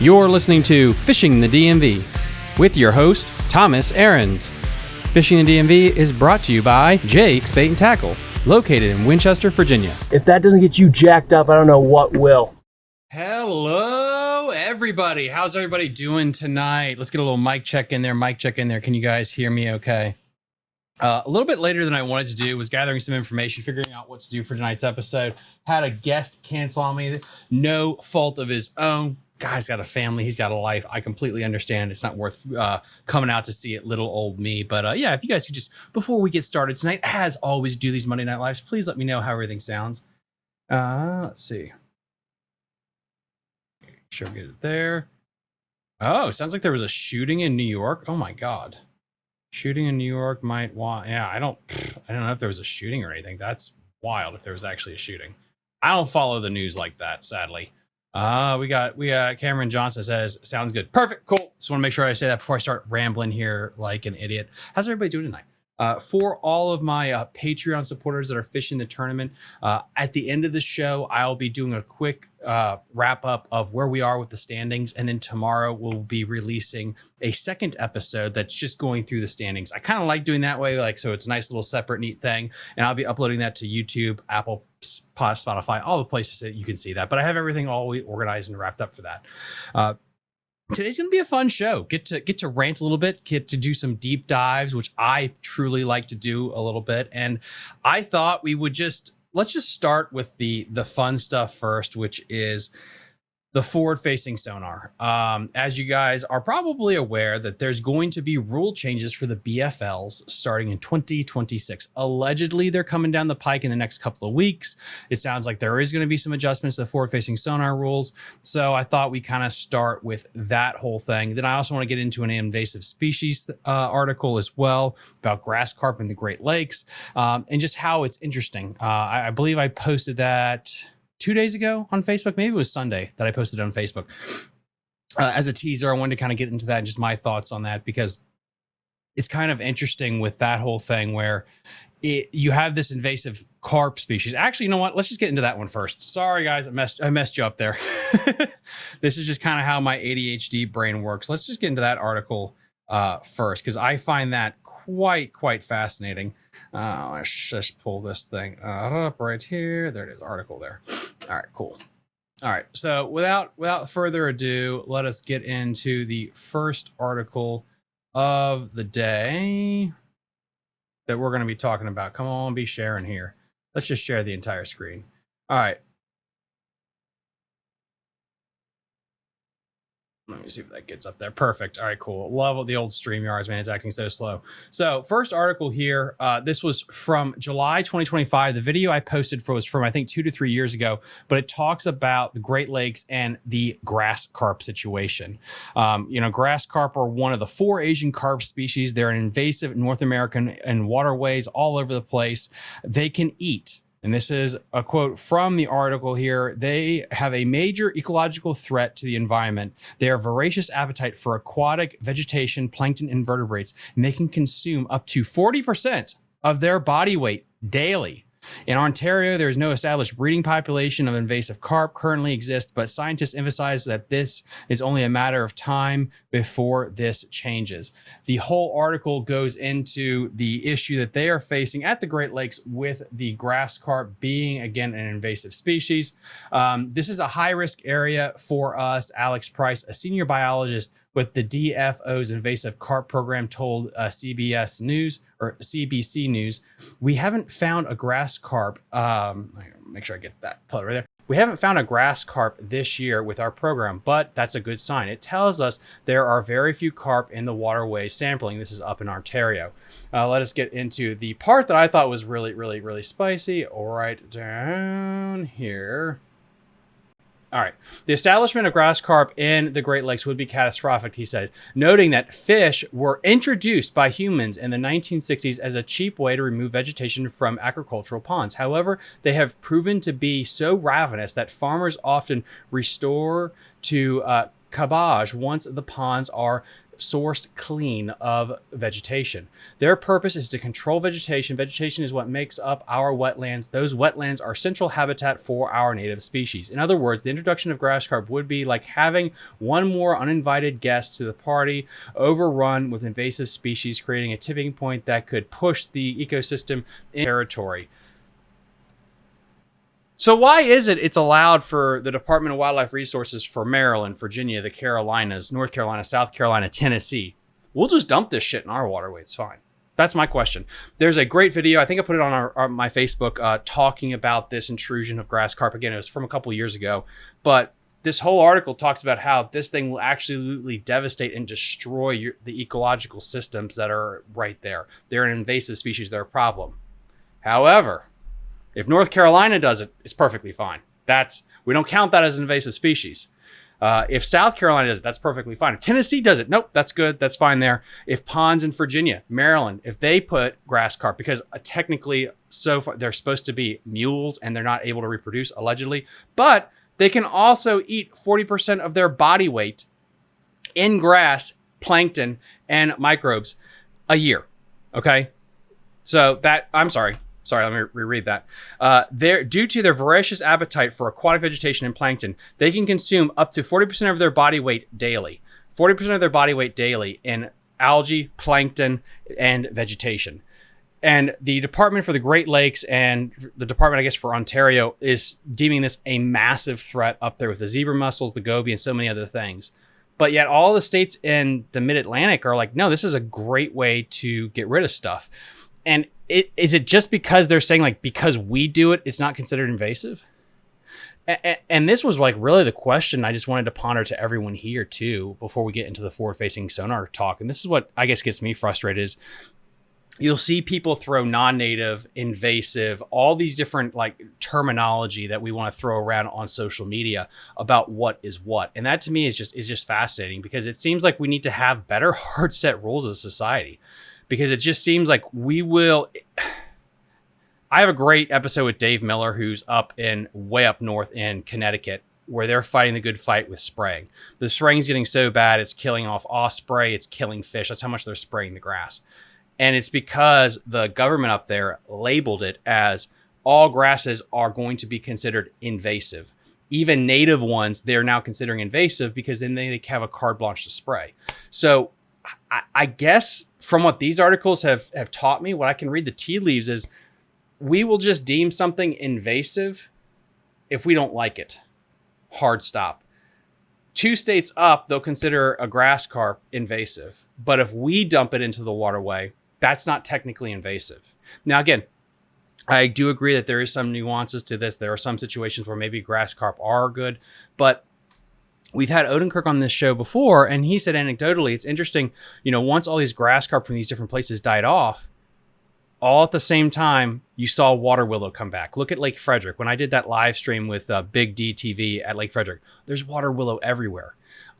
You're listening to Fishing the DMV with your host, Thomas Ahrens. Fishing the DMV is brought to you by Jake's Bait and Tackle, located in Winchester, Virginia. If that doesn't get you jacked up, I don't know what will. Hello, everybody. How's everybody doing tonight? Let's get a little mic check in there. Mic check in there. Can you guys hear me okay? A little bit later than I wanted to do, was gathering some information, figuring out what to do for tonight's episode. Had a guest cancel on me, no fault of his own. Guy's got a family, he's got a life. I completely understand. It's not worth coming out to see it, little old me. But yeah, if you guys could just, before we get started tonight, as always do these Monday Night Lives, please let me know how everything sounds. Let's see. Sure, get it there. Oh, sounds like there was a shooting in New York. Oh my God. Shooting in New York might want, yeah, I don't know if there was a shooting or anything. That's wild if there was actually a shooting. I don't follow the news like that, sadly. We got Cameron Johnson says, sounds good. Perfect. Cool. Just want to make sure I say that before I start rambling here like an idiot. How's everybody doing tonight? For all of my Patreon supporters that are fishing the tournament, at the end of the show, I'll be doing a quick wrap up of where we are with the standings. And then tomorrow we'll be releasing a second episode that's just going through the standings. I kind of like doing that way, like, so it's a nice little separate, neat thing. And I'll be uploading that to YouTube, Apple, Spotify, all the places that you can see that. But I have everything all organized and wrapped up for that. Today's going to be a fun show. Get to rant a little bit, get to do some deep dives, which I truly like to do a little bit. And I thought we would let's just start with the fun stuff first, which is the forward-facing sonar. As you guys are probably aware that there's going to be rule changes for the BFLs starting in 2026. Allegedly, they're coming down the pike in the next couple of weeks. It sounds like there is going to be some adjustments to the forward-facing sonar rules. So I thought we kind of start with that whole thing. Then I also want to get into an invasive species article as well about grass carp in the Great Lakes, and just how it's interesting. I believe I posted that 2 days ago on Facebook. Maybe it was Sunday that I posted on Facebook. As a teaser, I wanted to kind of get into that and just my thoughts on that, because it's kind of interesting with that whole thing where you have this invasive carp species. Actually, you know what? Let's just get into that one first. Sorry, guys. I messed you up there. This is just kind of how my ADHD brain works. Let's just get into that article first, because I find that quite fascinating. Let's just pull this thing up right here. There it is, article there. All right, cool. All right, so without further ado, let us get into the first article of the day that we're going to be talking about. Come on, be sharing here. Let's just share the entire screen. All right. Let me see if that gets up there. Perfect. All right, cool. Love the old StreamYards, man. It's acting so slow. So first article here, this was from July 2025. The video I posted was from, I think, 2 to 3 years ago, but it talks about the Great Lakes and the grass carp situation. Grass carp are one of the 4 Asian carp species. They're an invasive North American and waterways all over the place. They can eat. And this is a quote from the article here. They have a major ecological threat to the environment. They are voracious appetite for aquatic vegetation, plankton, and vertebrates, and they can consume up to 40% of their body weight daily. In Ontario, there is no established breeding population of invasive carp currently exists, but scientists emphasize that this is only a matter of time before this changes. The whole article goes into the issue that they are facing at the Great Lakes with the grass carp being, again, an invasive species. This is a high-risk area for us. Alex Price, a senior biologist with the DFO's invasive carp program, told CBC News, we haven't found a grass carp. Make sure I get that put right there. We haven't found a grass carp this year with our program, but that's a good sign. It tells us there are very few carp in the waterway sampling. This is up in Ontario. Let us get into the part that I thought was really spicy. All right, down here. All right. The establishment of grass carp in the Great Lakes would be catastrophic, he said, noting that fish were introduced by humans in the 1960s as a cheap way to remove vegetation from agricultural ponds. However, they have proven to be so ravenous that farmers often restore to cabbage once the ponds are sourced clean of vegetation. Their purpose is to control vegetation. Vegetation is what makes up our wetlands. Those wetlands are central habitat for our native species. In other words, the introduction of grass carp would be like having one more uninvited guest to the party, overrun with invasive species, creating a tipping point that could push the ecosystem in territory. So why is it's allowed for the Department of Wildlife Resources for Maryland, Virginia, the Carolinas, North Carolina, South Carolina, Tennessee? We'll just dump this shit in our waterway. It's fine. That's my question. There's a great video. I think I put it on my Facebook talking about this intrusion of grass carp. Again, it was from a couple years ago. But this whole article talks about how this thing will absolutely devastate and destroy the ecological systems that are right there. They're an invasive species. They're a problem. However, if North Carolina does it, it's perfectly fine. We don't count that as an invasive species. If South Carolina does it, that's perfectly fine. If Tennessee does it, nope, that's good. That's fine there. If ponds in Virginia, Maryland, if they put grass carp, because technically so far they're supposed to be mules and they're not able to reproduce allegedly, but they can also eat 40% of their body weight in grass, plankton, and microbes a year. Okay. So let me reread that. Due to their voracious appetite for aquatic vegetation and plankton, they can consume up to 40% of their body weight daily. 40% of their body weight daily in algae, plankton, and vegetation. And the Department for the Great Lakes and the Department, I guess, for Ontario is deeming this a massive threat up there with the zebra mussels, the goby, and so many other things. But yet all the states in the Mid-Atlantic are like, no, this is a great way to get rid of stuff. And is it just because they're saying like, because we do it, it's not considered invasive? And this was like really the question I just wanted to ponder to everyone here too, before we get into the forward-facing sonar talk. And this is what I guess gets me frustrated is you'll see people throw non-native, invasive, all these different like terminology that we want to throw around on social media about what is what. And that to me is just fascinating, because it seems like we need to have better hard set rules as a society. Because it just seems like I have a great episode with Dave Miller, who's way up north in Connecticut, where they're fighting the good fight with spraying. The spraying's getting so bad, it's killing off osprey, it's killing fish. That's how much they're spraying the grass. And it's because the government up there labeled it as all grasses are going to be considered invasive. Even native ones, they're now considering invasive because then they have a carte blanche to spray. So I guess from what these articles have taught me, what I can read the tea leaves is we will just deem something invasive if we don't like it. Hard stop. 2 states up, they'll consider a grass carp invasive. But if we dump it into the waterway, that's not technically invasive. Now, again, I do agree that there is some nuances to this. There are some situations where maybe grass carp are good, but we've had Odenkirk on this show before, and he said anecdotally, it's interesting, once all these grass carp from these different places died off, all at the same time, you saw water willow come back. Look at Lake Frederick. When I did that live stream with Big D TV at Lake Frederick, there's water willow everywhere.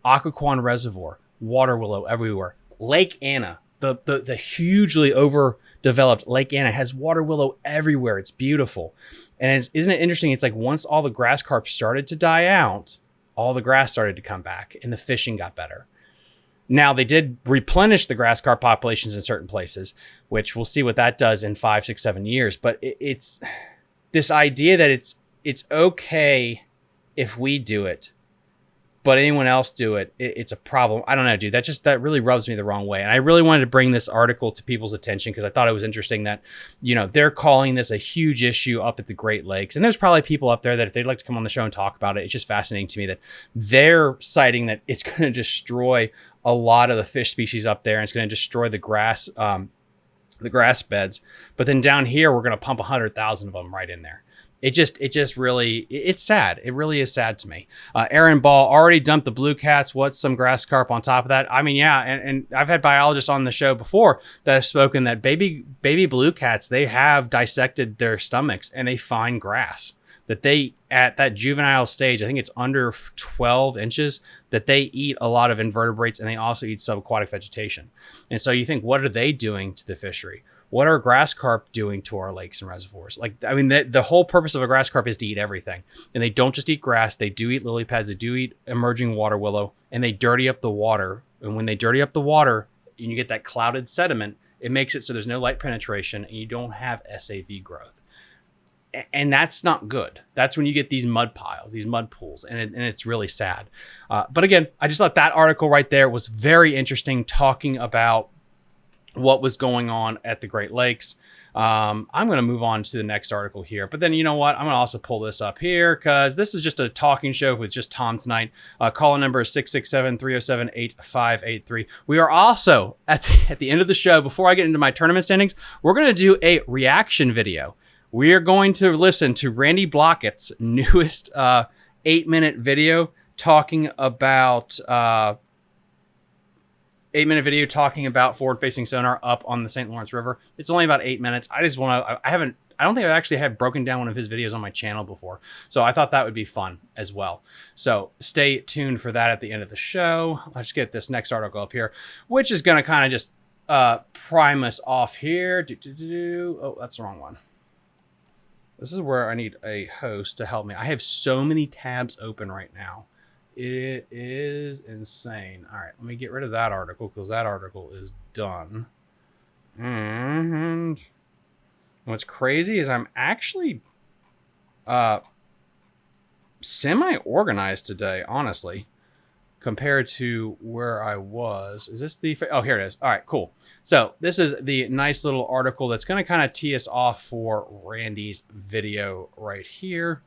Occoquan Reservoir, water willow everywhere. Lake Anna, the hugely overdeveloped Lake Anna has water willow everywhere. It's beautiful. And isn't it interesting? It's like once all the grass carp started to die out, all the grass started to come back and the fishing got better. Now, they did replenish the grass carp populations in certain places, which we'll see what that does in 5, 6, 7 years. But it's this idea that it's okay if we do it, but anyone else do it, it's a problem. I don't know, dude. That really rubs me the wrong way. And I really wanted to bring this article to people's attention because I thought it was interesting that, they're calling this a huge issue up at the Great Lakes. And there's probably people up there that if they'd like to come on the show and talk about it, it's just fascinating to me that they're citing that it's going to destroy a lot of the fish species up there and it's going to destroy the grass beds. But then down here, we're going to pump 100,000 of them right in there. It's sad. It really is sad to me. Aaron Ball already dumped the blue cats. What's some grass carp on top of that? I mean, yeah. And I've had biologists on the show before that have spoken that baby blue cats, they have dissected their stomachs and they find grass that they, at that juvenile stage, I think it's under 12 inches, that they eat a lot of invertebrates and they also eat subaquatic vegetation. And so you think, what are they doing to the fishery? What are grass carp doing to our lakes and reservoirs? The whole purpose of a grass carp is to eat everything. And they don't just eat grass. They do eat lily pads. They do eat emerging water willow. And they dirty up the water And when they dirty up the water and you get that clouded sediment, it makes it so there's no light penetration and you don't have SAV growth. And that's not good. That's when you get these mud piles, these mud pools, and it's really sad. But again, I just thought that article right there was very interesting, talking about what was going on at the Great Lakes. I'm going to move on to the next article here. But then, you know what? I'm going to also pull this up here because this is just a talking show with just Tom tonight. Call number is 667-307-8583. We are also, at the end of the show, before I get into my tournament standings, we're going to do a reaction video. We are going to listen to Randy Blaukat's newest 8-minute video talking about... 8-minute video talking about forward-facing sonar up on the St. Lawrence River. It's only about 8 minutes. I just want to, I don't think I've actually had broken down one of his videos on my channel before. So I thought that would be fun as well. So stay tuned for that at the end of the show. Let's get this next article up here, which is going to kind of just prime us off here. Oh, that's the wrong one. This is where I need a host to help me. I have so many tabs open right now. It is insane. All right, let me get rid of that article because that article is done. And what's crazy is I'm actually semi-organized today, honestly, compared to where I was. Is this the... Oh, here it is. All right, cool. So this is the nice little article that's going to kind of tee us off for Randy's video right here.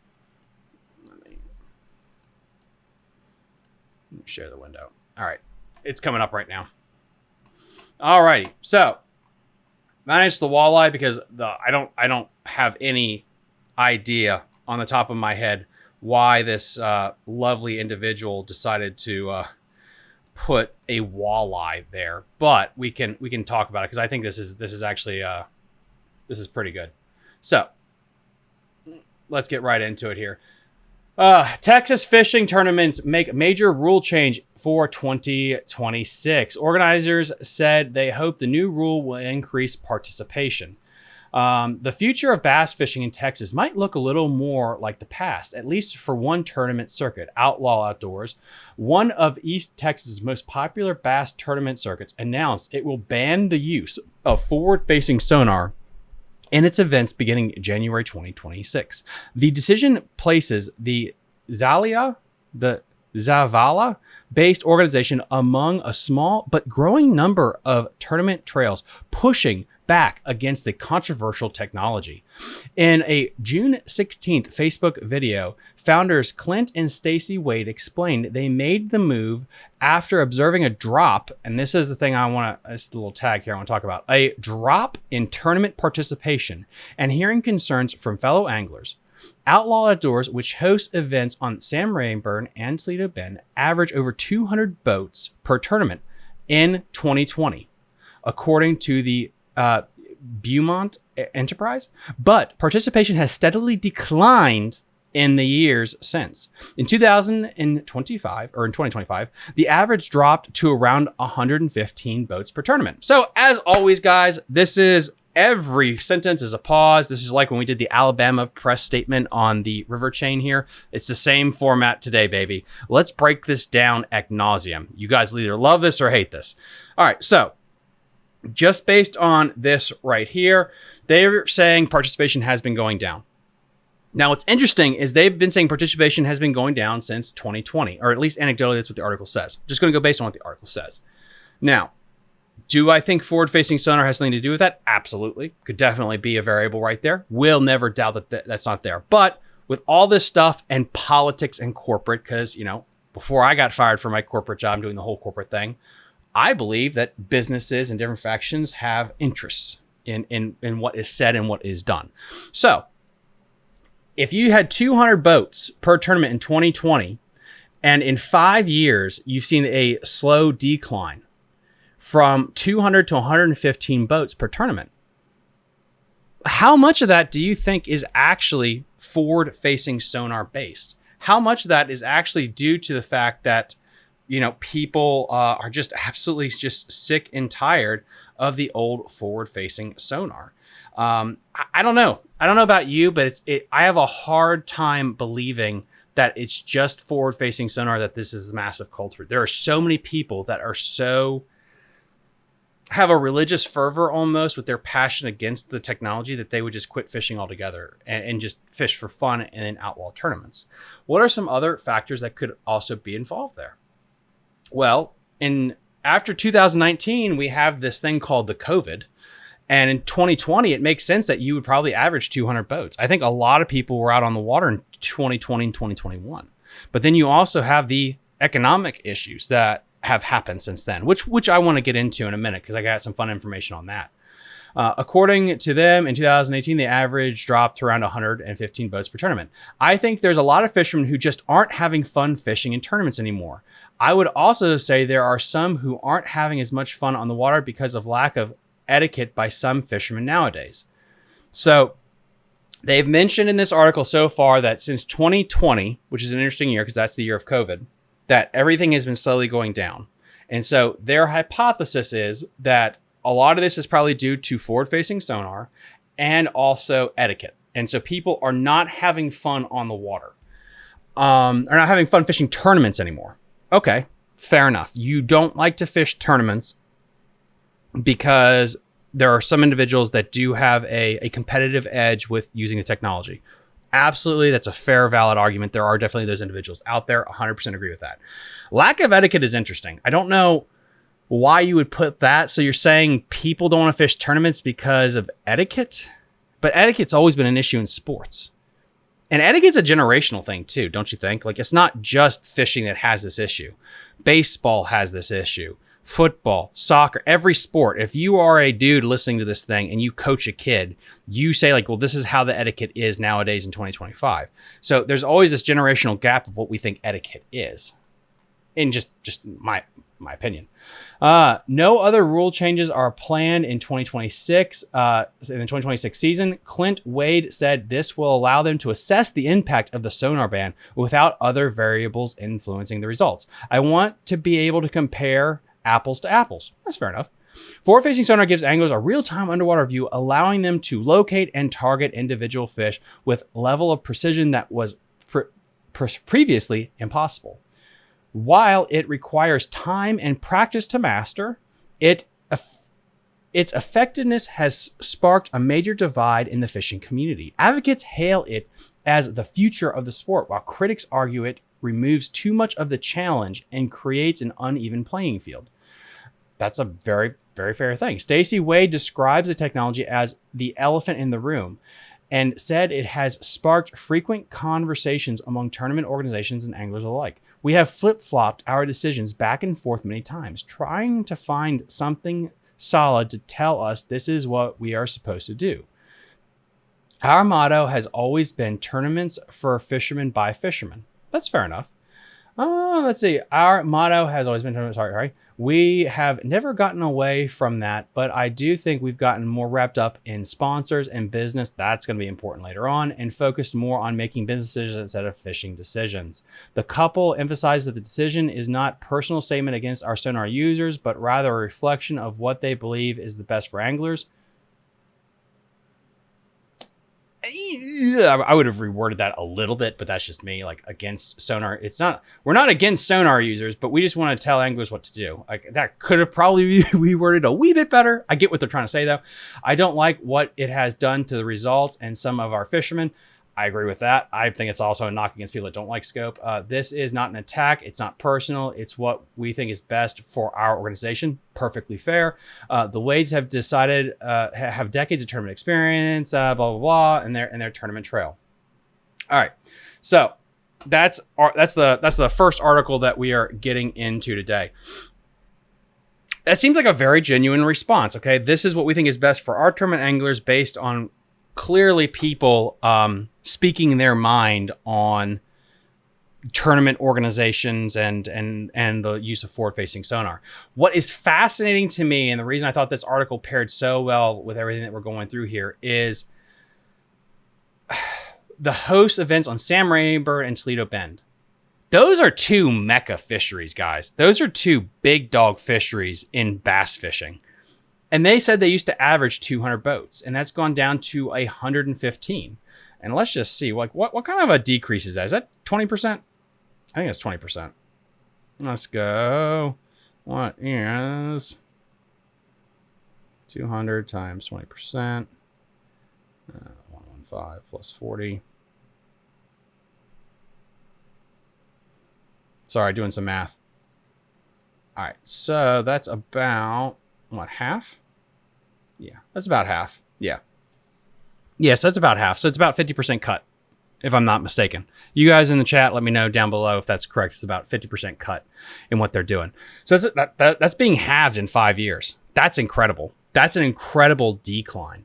Share the window. All right. It's coming up right now. All righty. So manage the walleye because I don't have any idea on the top of my head why this lovely individual decided to put a walleye there, but we can talk about it because I think this is actually this is pretty good. So let's get right into it here. Texas fishing tournaments make major rule change for 2026. Organizers said they hope the new rule will increase participation. The future of bass fishing in Texas might look a little more like the past, at least for one tournament circuit, Outlaw Outdoors, one of East Texas's most popular bass tournament circuits, announced it will ban the use of forward-facing sonar in its events beginning January 2026. The decision places the Zavala-based organization among a small but growing number of tournament trails pushing back against the controversial technology. In a June 16th Facebook video, founders Clint and Stacy Wade explained they made the move after observing a drop, and this is the thing this is the little tag here I want to talk about, a drop in tournament participation and hearing concerns from fellow anglers. Outlaw Outdoors, which hosts events on Sam Rayburn and Toledo Bend, average over 200 boats per tournament in 2020, according to the Beaumont Enterprise, but participation has steadily declined in the years since. In 2025, the average dropped to around 115 boats per tournament. So as always, guys, every sentence is a pause. This is like when we did the Alabama press statement on the river chain here. It's the same format today, baby. Let's break this down ad nauseum. You guys will either love this or hate this. All right, so just based on this right here, they're saying participation has been going down. Now, what's interesting is they've been saying participation has been going down since 2020, or at least anecdotally, that's what the article says. Just going to go based on what the article says. Now, do I think forward-facing sonar has something to do with that? Absolutely. Could definitely be a variable right there. We'll never doubt that that's not there. But with all this stuff and politics and corporate, because, before I got fired from my corporate job doing the whole corporate thing, I believe that businesses and different factions have interests in what is said and what is done. So if you had 200 boats per tournament in 2020, and in 5 years, you've seen a slow decline from 200 to 115 boats per tournament, how much of that do you think is actually forward-facing sonar based? How much of that is actually due to the fact that people are just absolutely just sick and tired of the old forward-facing sonar? I don't know. I don't know about you, but I have a hard time believing that it's just forward-facing sonar that this is a massive culture. There are so many people that are have a religious fervor almost with their passion against the technology that they would just quit fishing altogether and just fish for fun and then outlaw tournaments. What are some other factors that could also be involved there? Well, after 2019, we have this thing called the COVID. And in 2020, it makes sense that you would probably average 200 boats. I think a lot of people were out on the water in 2020 and 2021. But then you also have the economic issues that have happened since then, which I want to get into in a minute because I got some fun information on that. According to them, in 2018, the average dropped to around 115 boats per tournament. I think there's a lot of fishermen who just aren't having fun fishing in tournaments anymore. I would also say there are some who aren't having as much fun on the water because of lack of etiquette by some fishermen nowadays. So they've mentioned in this article so far that since 2020, which is an interesting year because that's the year of COVID, that everything has been slowly going down. And so their hypothesis is that a lot of this is probably due to forward-facing sonar and also etiquette. And so people are not having fun on the water. Are not having fun fishing tournaments anymore. Okay, fair enough. You don't like to fish tournaments because there are some individuals that do have a competitive edge with using the technology. Absolutely, that's a fair, valid argument. There are definitely those individuals out there. 100% agree with that. Lack of etiquette is interesting. I don't know why you would put that. So you're saying people don't want to fish tournaments because of etiquette? But etiquette's always been an issue in sports. And etiquette's a generational thing too, don't you think? Like, it's not just fishing that has this issue. Baseball has this issue. Football, soccer, every sport. If you are a dude listening to this thing and you coach a kid, you say like, well, this is how the etiquette is nowadays in 2025. So there's always this generational gap of what we think etiquette is. In just my opinion. No other rule changes are planned in 2026. In the 2026 season, Clint Wade said this will allow them to assess the impact of the sonar ban without other variables influencing the results. I want to be able to compare apples to apples. That's fair enough. Forward-facing sonar gives anglers a real-time underwater view, allowing them to locate and target individual fish with level of precision that was previously impossible. While it requires time and practice to master, its effectiveness has sparked a major divide in the fishing community. Advocates hail it as the future of the sport, while critics argue it removes too much of the challenge and creates an uneven playing field. That's a very, very fair thing. Stacy Wade describes the technology as the elephant in the room and said it has sparked frequent conversations among tournament organizations and anglers alike. We have flip-flopped our decisions back and forth many times, trying to find something solid to tell us this is what we are supposed to do. Our motto has always been tournaments for fishermen by fishermen. That's fair enough. Let's see. Our motto has always been tournaments. Sorry. We have never gotten away from that, but I do think we've gotten more wrapped up in sponsors and business. That's going to be important later on, and focused more on making business decisions instead of fishing decisions. The couple emphasized that the decision is not personal statement against our sonar users, but rather a reflection of what they believe is the best for anglers. I would have reworded that a little bit, but that's just me. Like, against sonar, we're not against sonar users, but we just want to tell anglers what to do. Like, that could have probably reworded a wee bit better. I get what they're trying to say though. I don't like what it has done to the results and some of our fishermen. I agree with that. I think it's also a knock against people that don't like scope. This is not an attack. It's not personal. It's what we think is best for our organization. Perfectly fair. The Wades have decided, have decades of tournament experience, blah, blah, blah, and their tournament trail. All right. So that's the first article that we are getting into today. That seems like a very genuine response. Okay. This is what we think is best for our tournament anglers based on clearly people speaking their mind on tournament organizations and the use of forward-facing sonar. What is fascinating to me, and the reason I thought this article paired so well with everything that we're going through here, is the host events on Sam Rayburn and Toledo Bend. Those are two mecca fisheries, guys. Those are two big dog fisheries in bass fishing. And they said they used to average 200 boats, and that's gone down to 115. And let's just see, like, what kind of a decrease is that? Is that 20%? I think it's 20%. Let's go. What is 200 times 20%? 115 plus 40. Sorry, doing some math. All right, so that's about, what, half? Yeah, that's about half. Yeah. Yes, that's about half. So it's about 50% cut, if I'm not mistaken. You guys in the chat, let me know down below if that's correct. It's about 50% cut in what they're doing. So that's being halved in 5 years. That's incredible. That's an incredible decline.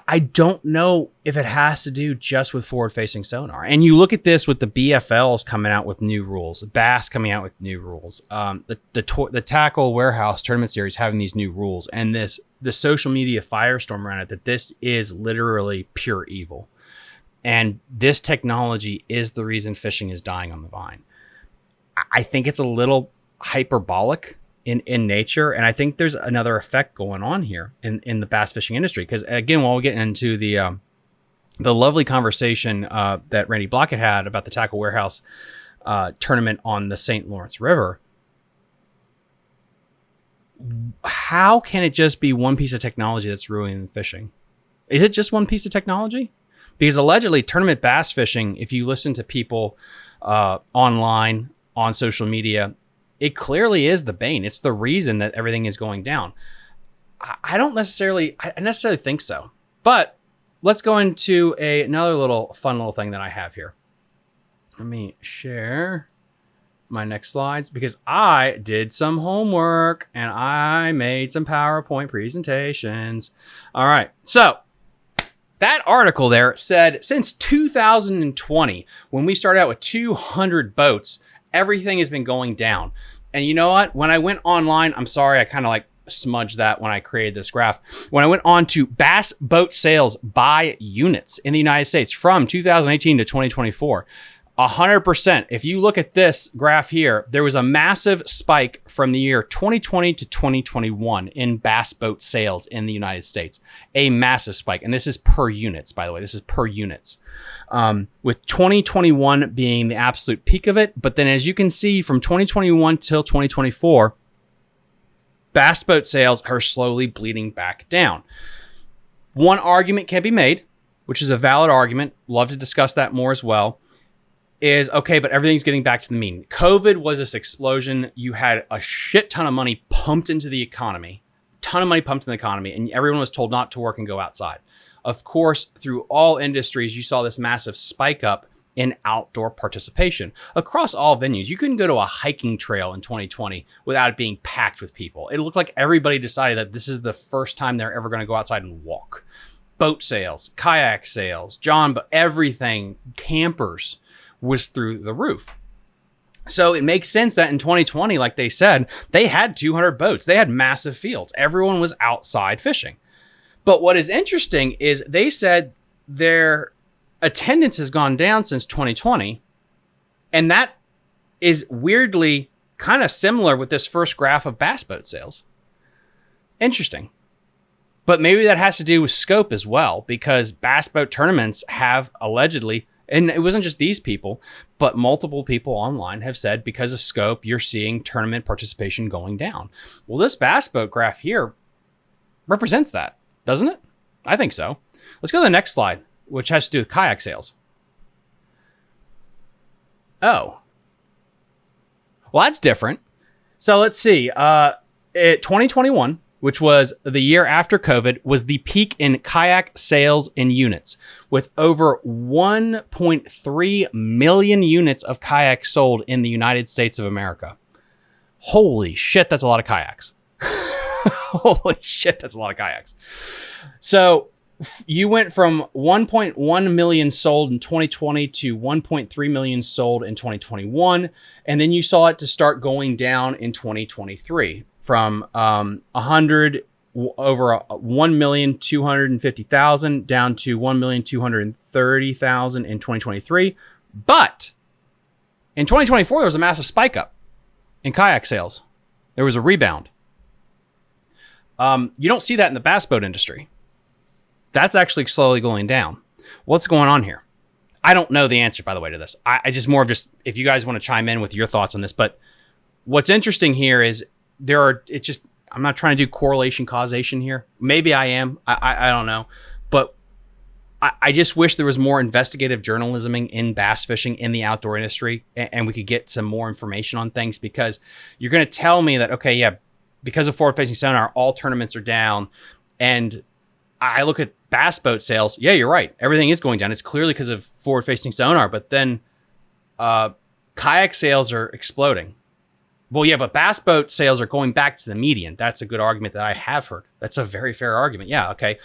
I don't know if it has to do just with forward-facing sonar. And you look at this with the BFLs coming out with new rules, Bass coming out with new rules, the Tackle Warehouse Tournament Series having these new rules, and the social media firestorm around it, that this is literally pure evil. And this technology is the reason fishing is dying on the vine. I think it's a little hyperbolic in nature. And I think there's another effect going on here in the bass fishing industry. Because again, while we get into the lovely conversation that Randy Blaukat had about the Tackle Warehouse tournament on the St. Lawrence River, how can it just be one piece of technology that's ruining fishing? Is it just one piece of technology? Because allegedly tournament bass fishing, if you listen to people online, on social media, it clearly is the bane. It's the reason that everything is going down. I necessarily think so. But let's go into another fun little thing that I have here. Let me share my next slides because I did some homework and I made some PowerPoint presentations. All right. So that article there said since 2020, when we started out with 200 boats, everything has been going down. And you know what? When I went online, I'm sorry, I kind of like smudged that when I created this graph. When I went on to bass boat sales by units in the United States from 2018 to 2024, 100%. If you look at this graph here, there was a massive spike from the year 2020 to 2021 in bass boat sales in the United States. A massive spike. And this is per units, by the way. This is per units. With 2021 being the absolute peak of it. But then as you can see from 2021 till 2024, bass boat sales are slowly bleeding back down. One argument can be made, which is a valid argument. Love to discuss that more as well. Is okay, but everything's getting back to the mean. COVID was this explosion. You had a shit ton of money pumped into the economy, and everyone was told not to work and go outside. Of course, through all industries, you saw this massive spike up in outdoor participation across all venues. You couldn't go to a hiking trail in 2020 without it being packed with people. It looked like everybody decided that this is the first time they're ever going to go outside and walk. Boat sales, kayak sales, everything, campers was through the roof. So it makes sense that in 2020, like they said, they had 200 boats. They had massive fields. Everyone was outside fishing. But what is interesting is they said their attendance has gone down since 2020. And that is weirdly kind of similar with this first graph of bass boat sales. Interesting. But maybe that has to do with scope as well, because bass boat tournaments have allegedly, and it wasn't just these people, but multiple people online have said because of scope, you're seeing tournament participation going down. Well, this bass boat graph here represents that, doesn't it? I think so. Let's go to the next slide, which has to do with kayak sales. Oh. Well, that's different. So let's see. 2021, which was the year after COVID, was the peak in kayak sales in units, with over 1.3 million units of kayaks sold in the United States of America. Holy shit, that's a lot of kayaks. Holy shit, that's a lot of kayaks. So you went from 1.1 million sold in 2020 to 1.3 million sold in 2021, and then you saw it to start going down in 2023. From 1,250,000 down to 1,230,000 in 2023. But in 2024, there was a massive spike up in kayak sales. There was a rebound. You don't see that in the bass boat industry. That's actually slowly going down. What's going on here? I don't know the answer, by the way, to this. I just more of just, if you guys want to chime in with your thoughts on this, but what's interesting here is I'm not trying to do correlation causation here. Maybe I am. I don't know. But I just wish there was more investigative journalism in bass fishing in the outdoor industry, and we could get some more information on things, because you're going to tell me that, okay, yeah, because of forward-facing sonar, all tournaments are down. And I look at bass boat sales. Yeah, you're right. Everything is going down. It's clearly because of forward-facing sonar. But then kayak sales are exploding. Well, yeah, but bass boat sales are going back to the median. That's a good argument that I have heard. That's a very fair argument. Yeah, okay.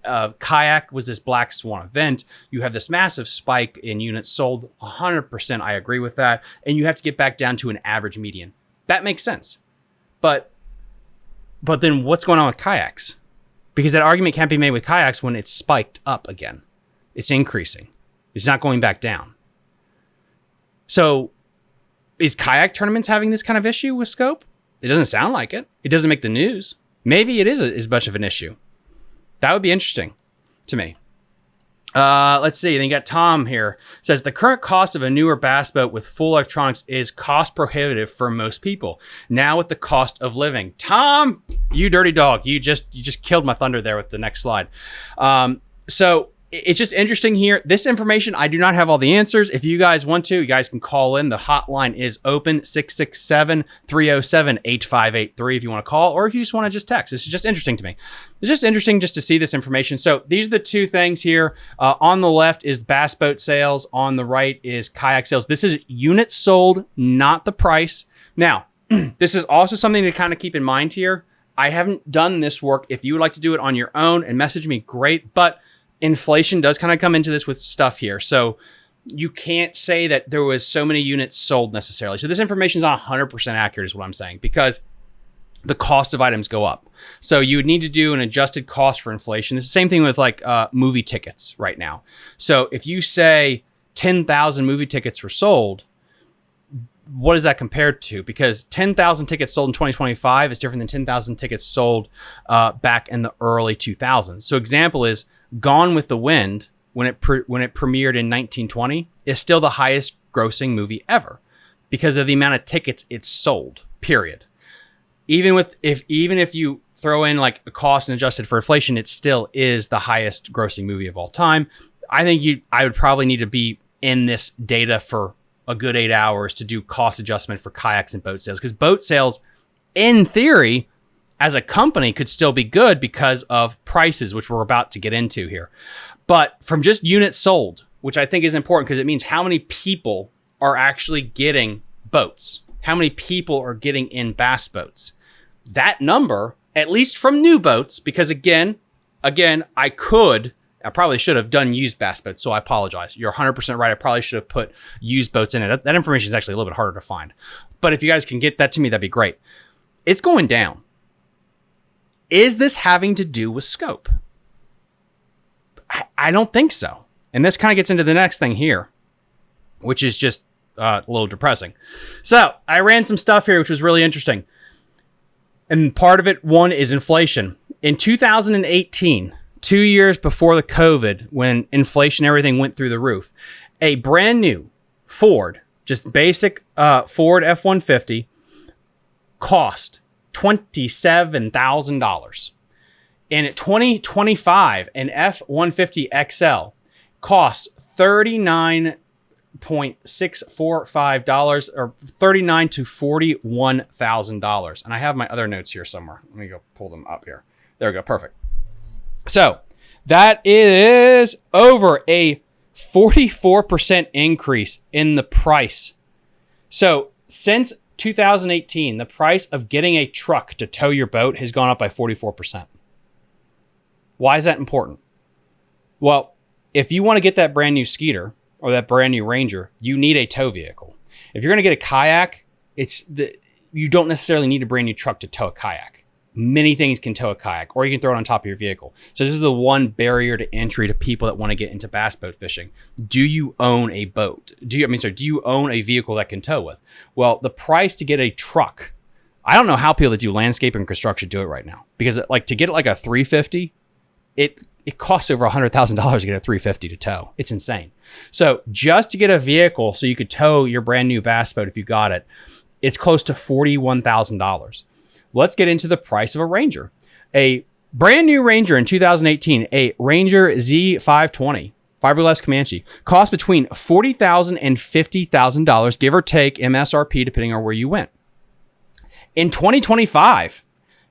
Kayak was this black swan event. You have this massive spike in units sold. 100%, I agree with that. And you have to get back down to an average median. That makes sense. But then what's going on with kayaks? Because that argument can't be made with kayaks when it's spiked up again. It's increasing. It's not going back down. So is kayak tournaments having this kind of issue with scope? It doesn't sound like it. It doesn't make the news. Maybe it is as much of an issue. That would be interesting to me. Let's see. Then you got Tom here. Says the current cost of a newer bass boat with full electronics is cost prohibitive for most people. Now with the cost of living. Tom, you dirty dog. You just killed my thunder there with the next slide. So it's just interesting here. This information, I do not have all the answers. If you guys want to, you guys can call in. The hotline is open, 667-307-8583 if you want to call, or if you just want to just text. This is just interesting to me. It's just interesting just to see this information. So these are the two things here. On the left is bass boat sales. On the right is kayak sales. This is units sold, not the price. Now, this is also something to kind of keep in mind here. I haven't done this work. If you would like to do it on your own and message me, great. But inflation does kind of come into this with stuff here. So you can't say that there was so many units sold necessarily. So this information is not 100% accurate is what I'm saying, because the cost of items go up. So you would need to do an adjusted cost for inflation. It's the same thing with like movie tickets right now. So if you say 10,000 movie tickets were sold, what is that compared to? Because 10,000 tickets sold in 2025 is different than 10,000 tickets sold back in the early 2000s. So example is Gone with the Wind, when it premiered in 1920, is still the highest grossing movie ever because of the amount of tickets it sold, period. Even if you throw in like a cost and adjusted for inflation, it still is the highest grossing movie of all time. I would probably need to be in this data for a good 8 hours to do cost adjustment for kayaks and boat sales, because boat sales, in theory, as a company could still be good because of prices, which we're about to get into here. But from just units sold, which I think is important because it means how many people are actually getting boats, how many people are getting in bass boats. That number, at least from new boats, because again, I probably should have done used bass boats, so I apologize. You're 100% right. I probably should have put used boats in it. That information is actually a little bit harder to find. But if you guys can get that to me, that'd be great. It's going down. Is this having to do with scope? I don't think so. And this kind of gets into the next thing here, which is just a little depressing. So I ran some stuff here, which was really interesting. And part of it, one, is inflation. In 2018, 2 years before the COVID, when inflation, everything went through the roof, a brand new Ford, just basic Ford F-150, cost $27,000. And at 2025, an F-150 XL costs $39,645 or $39,000 to $41,000. And I have my other notes here somewhere. Let me go pull them up here. There we go. Perfect. So that is over a 44% increase in the price. So since 2018, the price of getting a truck to tow your boat has gone up by 44%. Why is that important? Well, if you want to get that brand new Skeeter or that brand new Ranger, you need a tow vehicle. If you're going to get a kayak, you don't necessarily need a brand new truck to tow a kayak. Many things can tow a kayak, or you can throw it on top of your vehicle. So this is the one barrier to entry to people that want to get into bass boat fishing. Do you own a boat? Do you own a vehicle that can tow with? Well, the price to get a truck, I don't know how people that do landscape and construction do it right now, because like to get like a 350, it costs over $100,000 to get a 350 to tow. It's insane. So just to get a vehicle so you could tow your brand new bass boat if you got it, it's close to $41,000. Let's get into the price of a Ranger. A brand new Ranger in 2018, a Ranger Z520 fiberglass Comanche, cost between $40,000 and $50,000, give or take MSRP, depending on where you went. In 2025,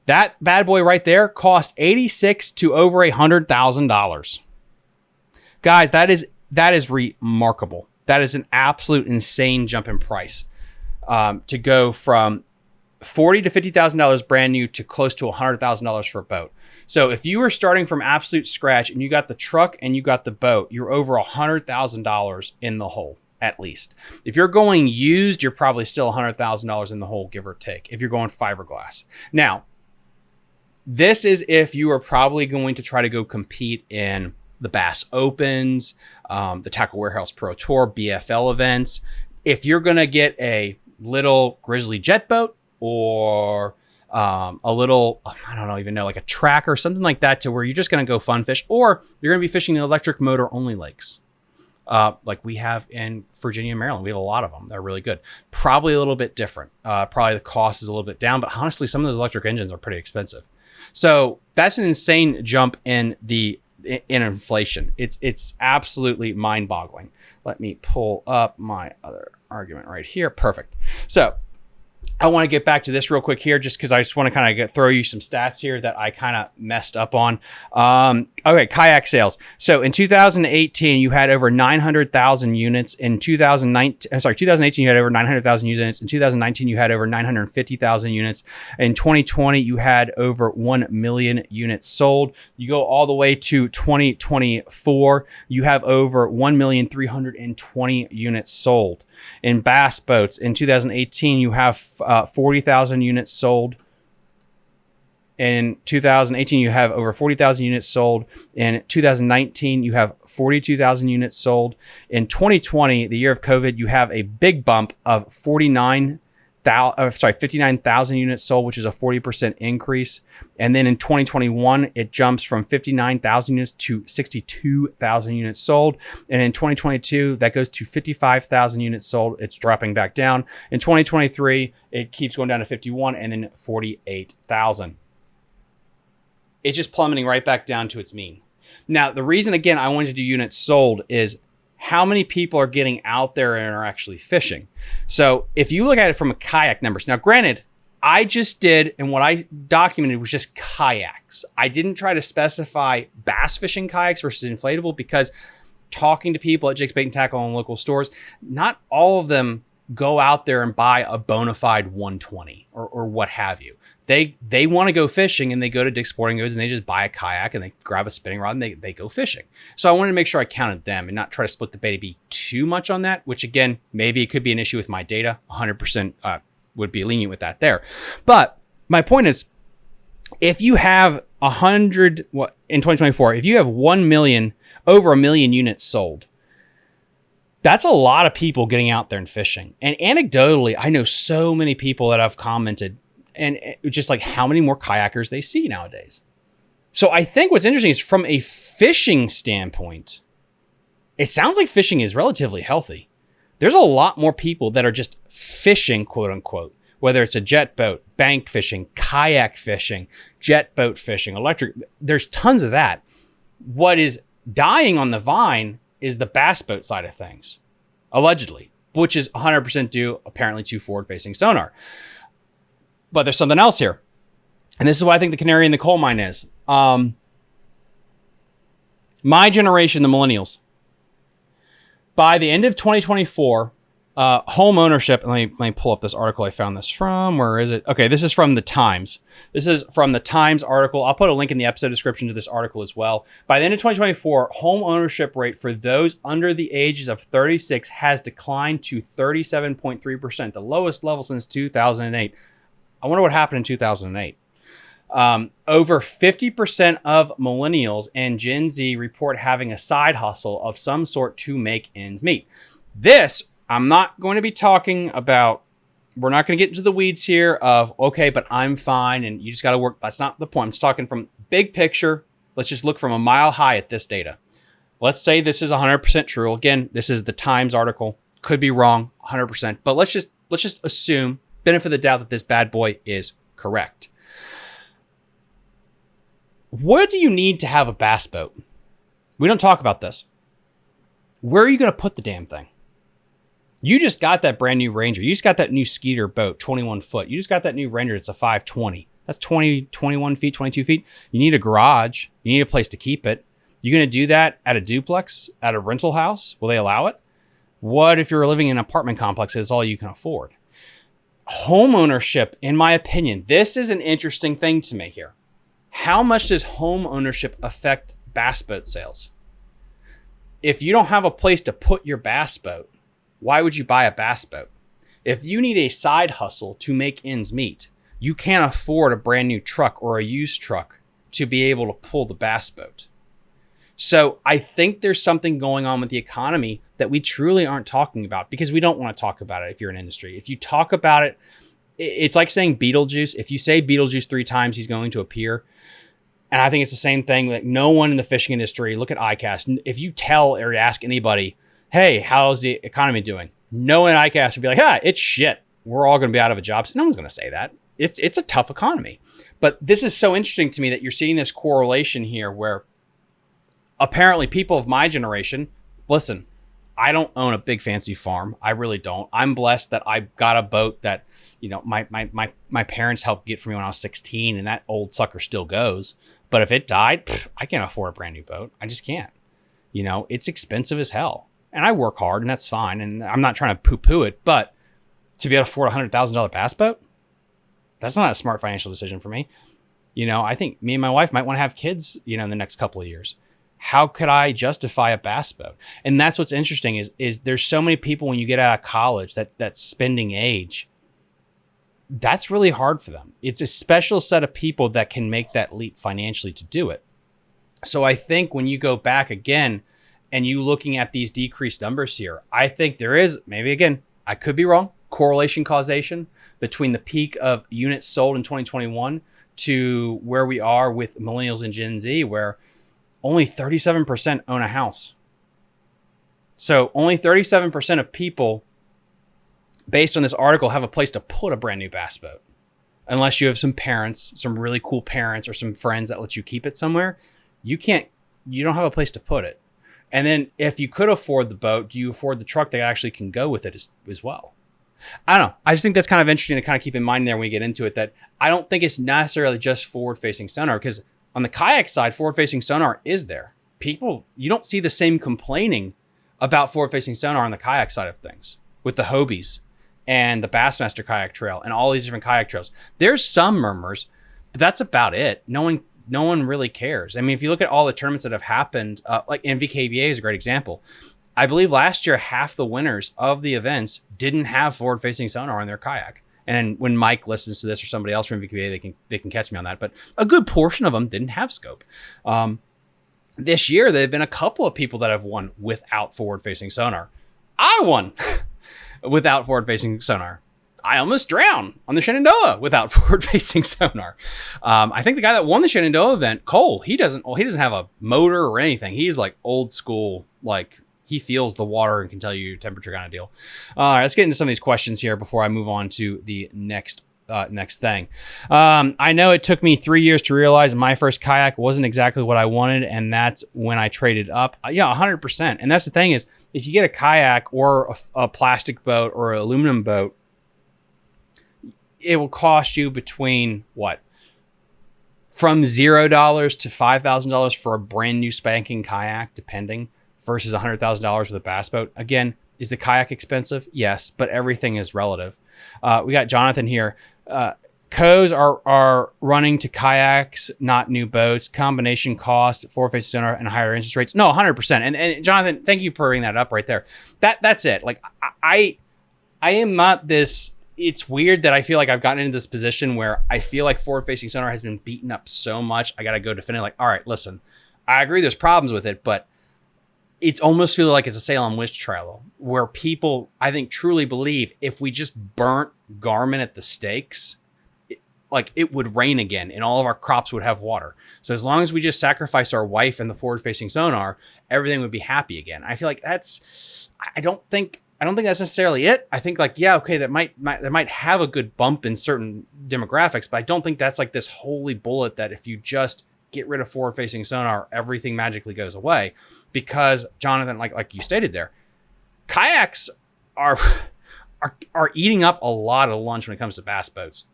that bad boy right there cost $86,000 to over $100,000. Guys, that is remarkable. That is an absolute insane jump in price, to go from $40,000 to $50,000 brand new to close to $100,000 for a boat. So if you were starting from absolute scratch and you got the truck and you got the boat, you're over $100,000 in the hole, at least. If you're going used, you're probably still $100,000 in the hole, give or take, if you're going fiberglass. Now, this is if you are probably going to try to go compete in the Bass Opens, the Tackle Warehouse Pro Tour, BFL events. If you're going to get a little Grizzly jet boat, or a little, I don't even know, like a track or something like that, to where you're just going to go fun fish, or you're going to be fishing the electric motor only lakes. Like we have in Virginia and Maryland. We have a lot of them. They're really good. Probably a little bit different. Probably the cost is a little bit down, but honestly, some of those electric engines are pretty expensive. So that's an insane jump in inflation. It's absolutely mind boggling. Let me pull up my other argument right here. Perfect. So I want to get back to this real quick here, just because I just want to kind of throw you some stats here that I kind of messed up on. Okay, kayak sales. So in 2018, you had over 900,000 units. In 2018, you had over 900,000 units. In 2019, you had over 950,000 units. In 2020, you had over 1 million units sold. You go all the way to 2024, you have over 1,320,000 units sold. In bass boats, in 2018, you have 40,000 units sold. In 2018, you have over 40,000 units sold. In 2019, you have 42,000 units sold. In 2020, the year of COVID, you have a big bump of 59,000 units sold, which is a 40% increase. And then in 2021, it jumps from 59,000 units to 62,000 units sold. And in 2022, that goes to 55,000 units sold. It's dropping back down. In 2023, it keeps going down to 51 and then 48,000. It's just plummeting right back down to its mean. Now, the reason, again, I wanted to do units sold is how many people are getting out there and are actually fishing. So if you look at it from a kayak numbers, now granted, I just did, and what I documented was just kayaks. I didn't try to specify bass fishing kayaks versus inflatable, because talking to people at Jake's Bait and Tackle and local stores, not all of them go out there and buy a bona fide 120 or what have you. They want to go fishing, and they go to Dick's Sporting Goods and they just buy a kayak and they grab a spinning rod and they go fishing. So I wanted to make sure I counted them and not try to split the baby too much on that, which again, maybe it could be an issue with my data. 100% would be lenient with that there. But my point is, if you have in 2024, if you have 1 million, over 1 million units sold, that's a lot of people getting out there and fishing. And anecdotally, I know so many people that have commented, and just like how many more kayakers they see nowadays. So I think what's interesting is, from a fishing standpoint, it sounds like fishing is relatively healthy. There's a lot more people that are just fishing, quote unquote, whether it's a jet boat, bank fishing, kayak fishing, jet boat fishing, electric. There's tons of that. What is dying on the vine is the bass boat side of things, allegedly, which is 100% due apparently to forward-facing sonar. But there's something else here. And this is what I think the canary in the coal mine is. My generation, the millennials, by the end of 2024, home ownership, let me pull up this article I found this from. Where is it? Okay, this is from the Times. This is from the Times article. I'll put a link in the episode description to this article as well. By the end of 2024, home ownership rate for those under the ages of 36 has declined to 37.3%, the lowest level since 2008. I wonder what happened in 2008. Over 50% of millennials and Gen Z report having a side hustle of some sort to make ends meet. This, I'm not going to be talking about, we're not going to get into the weeds here of, okay, but I'm fine and you just got to work. That's not the point. I'm just talking from big picture, Let's just look from a mile high at this data. Let's say this is 100% true. Again, this is the Times article. Could be wrong 100%, but let's just assume, benefit of the doubt, that this bad boy is correct. What do you need to have a bass boat? We don't talk about this. Where are you going to put the damn thing? You just got that brand new Ranger. You just got that new Skeeter boat, 21 foot. You just got that new Ranger. It's a 520. That's 20, 21 feet, 22 feet. You need a garage. You need a place to keep it. You're going to do that at a duplex, at a rental house? Will they allow it? What if you're living in an apartment complex? It's all you can afford. Home ownership, in my opinion, this is an interesting thing to me here. How much does home ownership affect bass boat sales? If you don't have a place to put your bass boat, why would you buy a bass boat? If you need a side hustle to make ends meet, you can't afford a brand new truck or a used truck to be able to pull the bass boat. So I think there's something going on with the economy that we truly aren't talking about because we don't want to talk about it if you're in industry. If you talk about it, it's like saying Beetlejuice. If you say Beetlejuice 3 times, he's going to appear. And I think it's the same thing. Like, no one in the fishing industry, look at ICAST. If you tell or ask anybody, hey, how's the economy doing? No one at ICAST would be like, it's shit. We're all going to be out of a job. So no one's going to say that. It's a tough economy. But this is so interesting to me that you're seeing this correlation here where apparently people of my generation, listen, I don't own a big fancy farm. I really don't. I'm blessed that I got a boat that, my parents helped get for me when I was 16, and that old sucker still goes. But if it died, I can't afford a brand new boat. I just can't. It's expensive as hell. And I work hard, and that's fine. And I'm not trying to poo-poo it, but to be able to afford a $100,000 bass boat, that's not a smart financial decision for me. I think me and my wife might want to have kids, in the next couple of years. How could I justify a bass boat? And that's what's interesting is there's so many people when you get out of college, that spending age, that's really hard for them. It's a special set of people that can make that leap financially to do it. So I think when you go back again and you looking at these decreased numbers here, I think there is, maybe again, I could be wrong, correlation causation between the peak of units sold in 2021 to where we are with millennials and Gen Z, where only 37% own a house. So only 37% of people, based on this article, have a place to put a brand new bass boat. Unless you have some parents, some really cool parents or some friends that let you keep it somewhere, you don't have a place to put it. And then if you could afford the boat, do you afford the truck that actually can go with it as well? I don't know. I just think that's kind of interesting to kind of keep in mind there when we get into it, that I don't think it's necessarily just forward-facing sonar, because on the kayak side, forward-facing sonar is there. People, you don't see the same complaining about forward-facing sonar on the kayak side of things with the Hobies and the Bassmaster kayak trail and all these different kayak trails. There's some murmurs, but that's about it. No one really cares. I mean, if you look at all the tournaments that have happened, like NVKBA is a great example. I believe last year, half the winners of the events didn't have forward-facing sonar on their kayak. And when Mike listens to this or somebody else from NVKBA, they can catch me on that. But a good portion of them didn't have scope. This year, there have been a couple of people that have won without forward-facing sonar. I won without forward-facing sonar. I almost drowned on the Shenandoah without forward-facing sonar. I think the guy that won the Shenandoah event, Cole, he doesn't have a motor or anything. He's like old school, like he feels the water and can tell you your temperature kind of deal. All right, let's get into some of these questions here before I move on to the next thing. I know it took me 3 years to realize my first kayak wasn't exactly what I wanted, and that's when I traded up. 100%. And that's the thing is, if you get a kayak or a plastic boat or an aluminum boat, it will cost you between from $0 to $5,000 for a brand new spanking kayak, depending, versus $100,000 with a bass boat. Again, is the kayak expensive? Yes, but everything is relative. We got Jonathan here. Co's are running to kayaks, not new boats. Combination cost, forward-facing sonar, and higher interest rates. No, 100%. And Jonathan, thank you for bringing that up right there. That's it. Like I am not this. It's weird that I feel like I've gotten into this position where I feel like forward-facing sonar has been beaten up so much. I got to go defend it. Like, all right, listen, I agree there's problems with it, but it almost feels like it's a Salem witch trial where people, I think, truly believe if we just burnt Garmin at the stakes, like it would rain again and all of our crops would have water. So as long as we just sacrifice our wife and the forward-facing sonar, everything would be happy again. I feel like I don't think that's necessarily it. I think like, yeah, okay, that might have a good bump in certain demographics, but I don't think that's like this holy bullet that if you just get rid of forward-facing sonar, everything magically goes away. Because Jonathan, like you stated there, kayaks are eating up a lot of lunch when it comes to bass boats.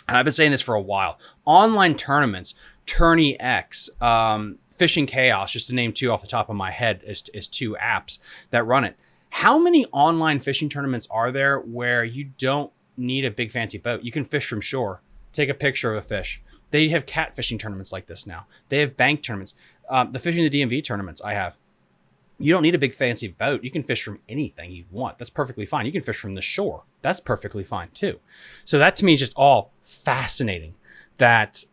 And I've been saying this for a while. Online tournaments, Tourney X, Fishing Chaos, just to name two off the top of my head, is two apps that run it. How many online fishing tournaments are there where you don't need a big fancy boat? You can fish from shore, take a picture of a fish. They have cat fishing tournaments like this now. They have bank tournaments. The Fishing the DMV tournaments I have. You don't need a big fancy boat. You can fish from anything you want. That's perfectly fine. You can fish from the shore. That's perfectly fine too. So that to me is just all fascinating that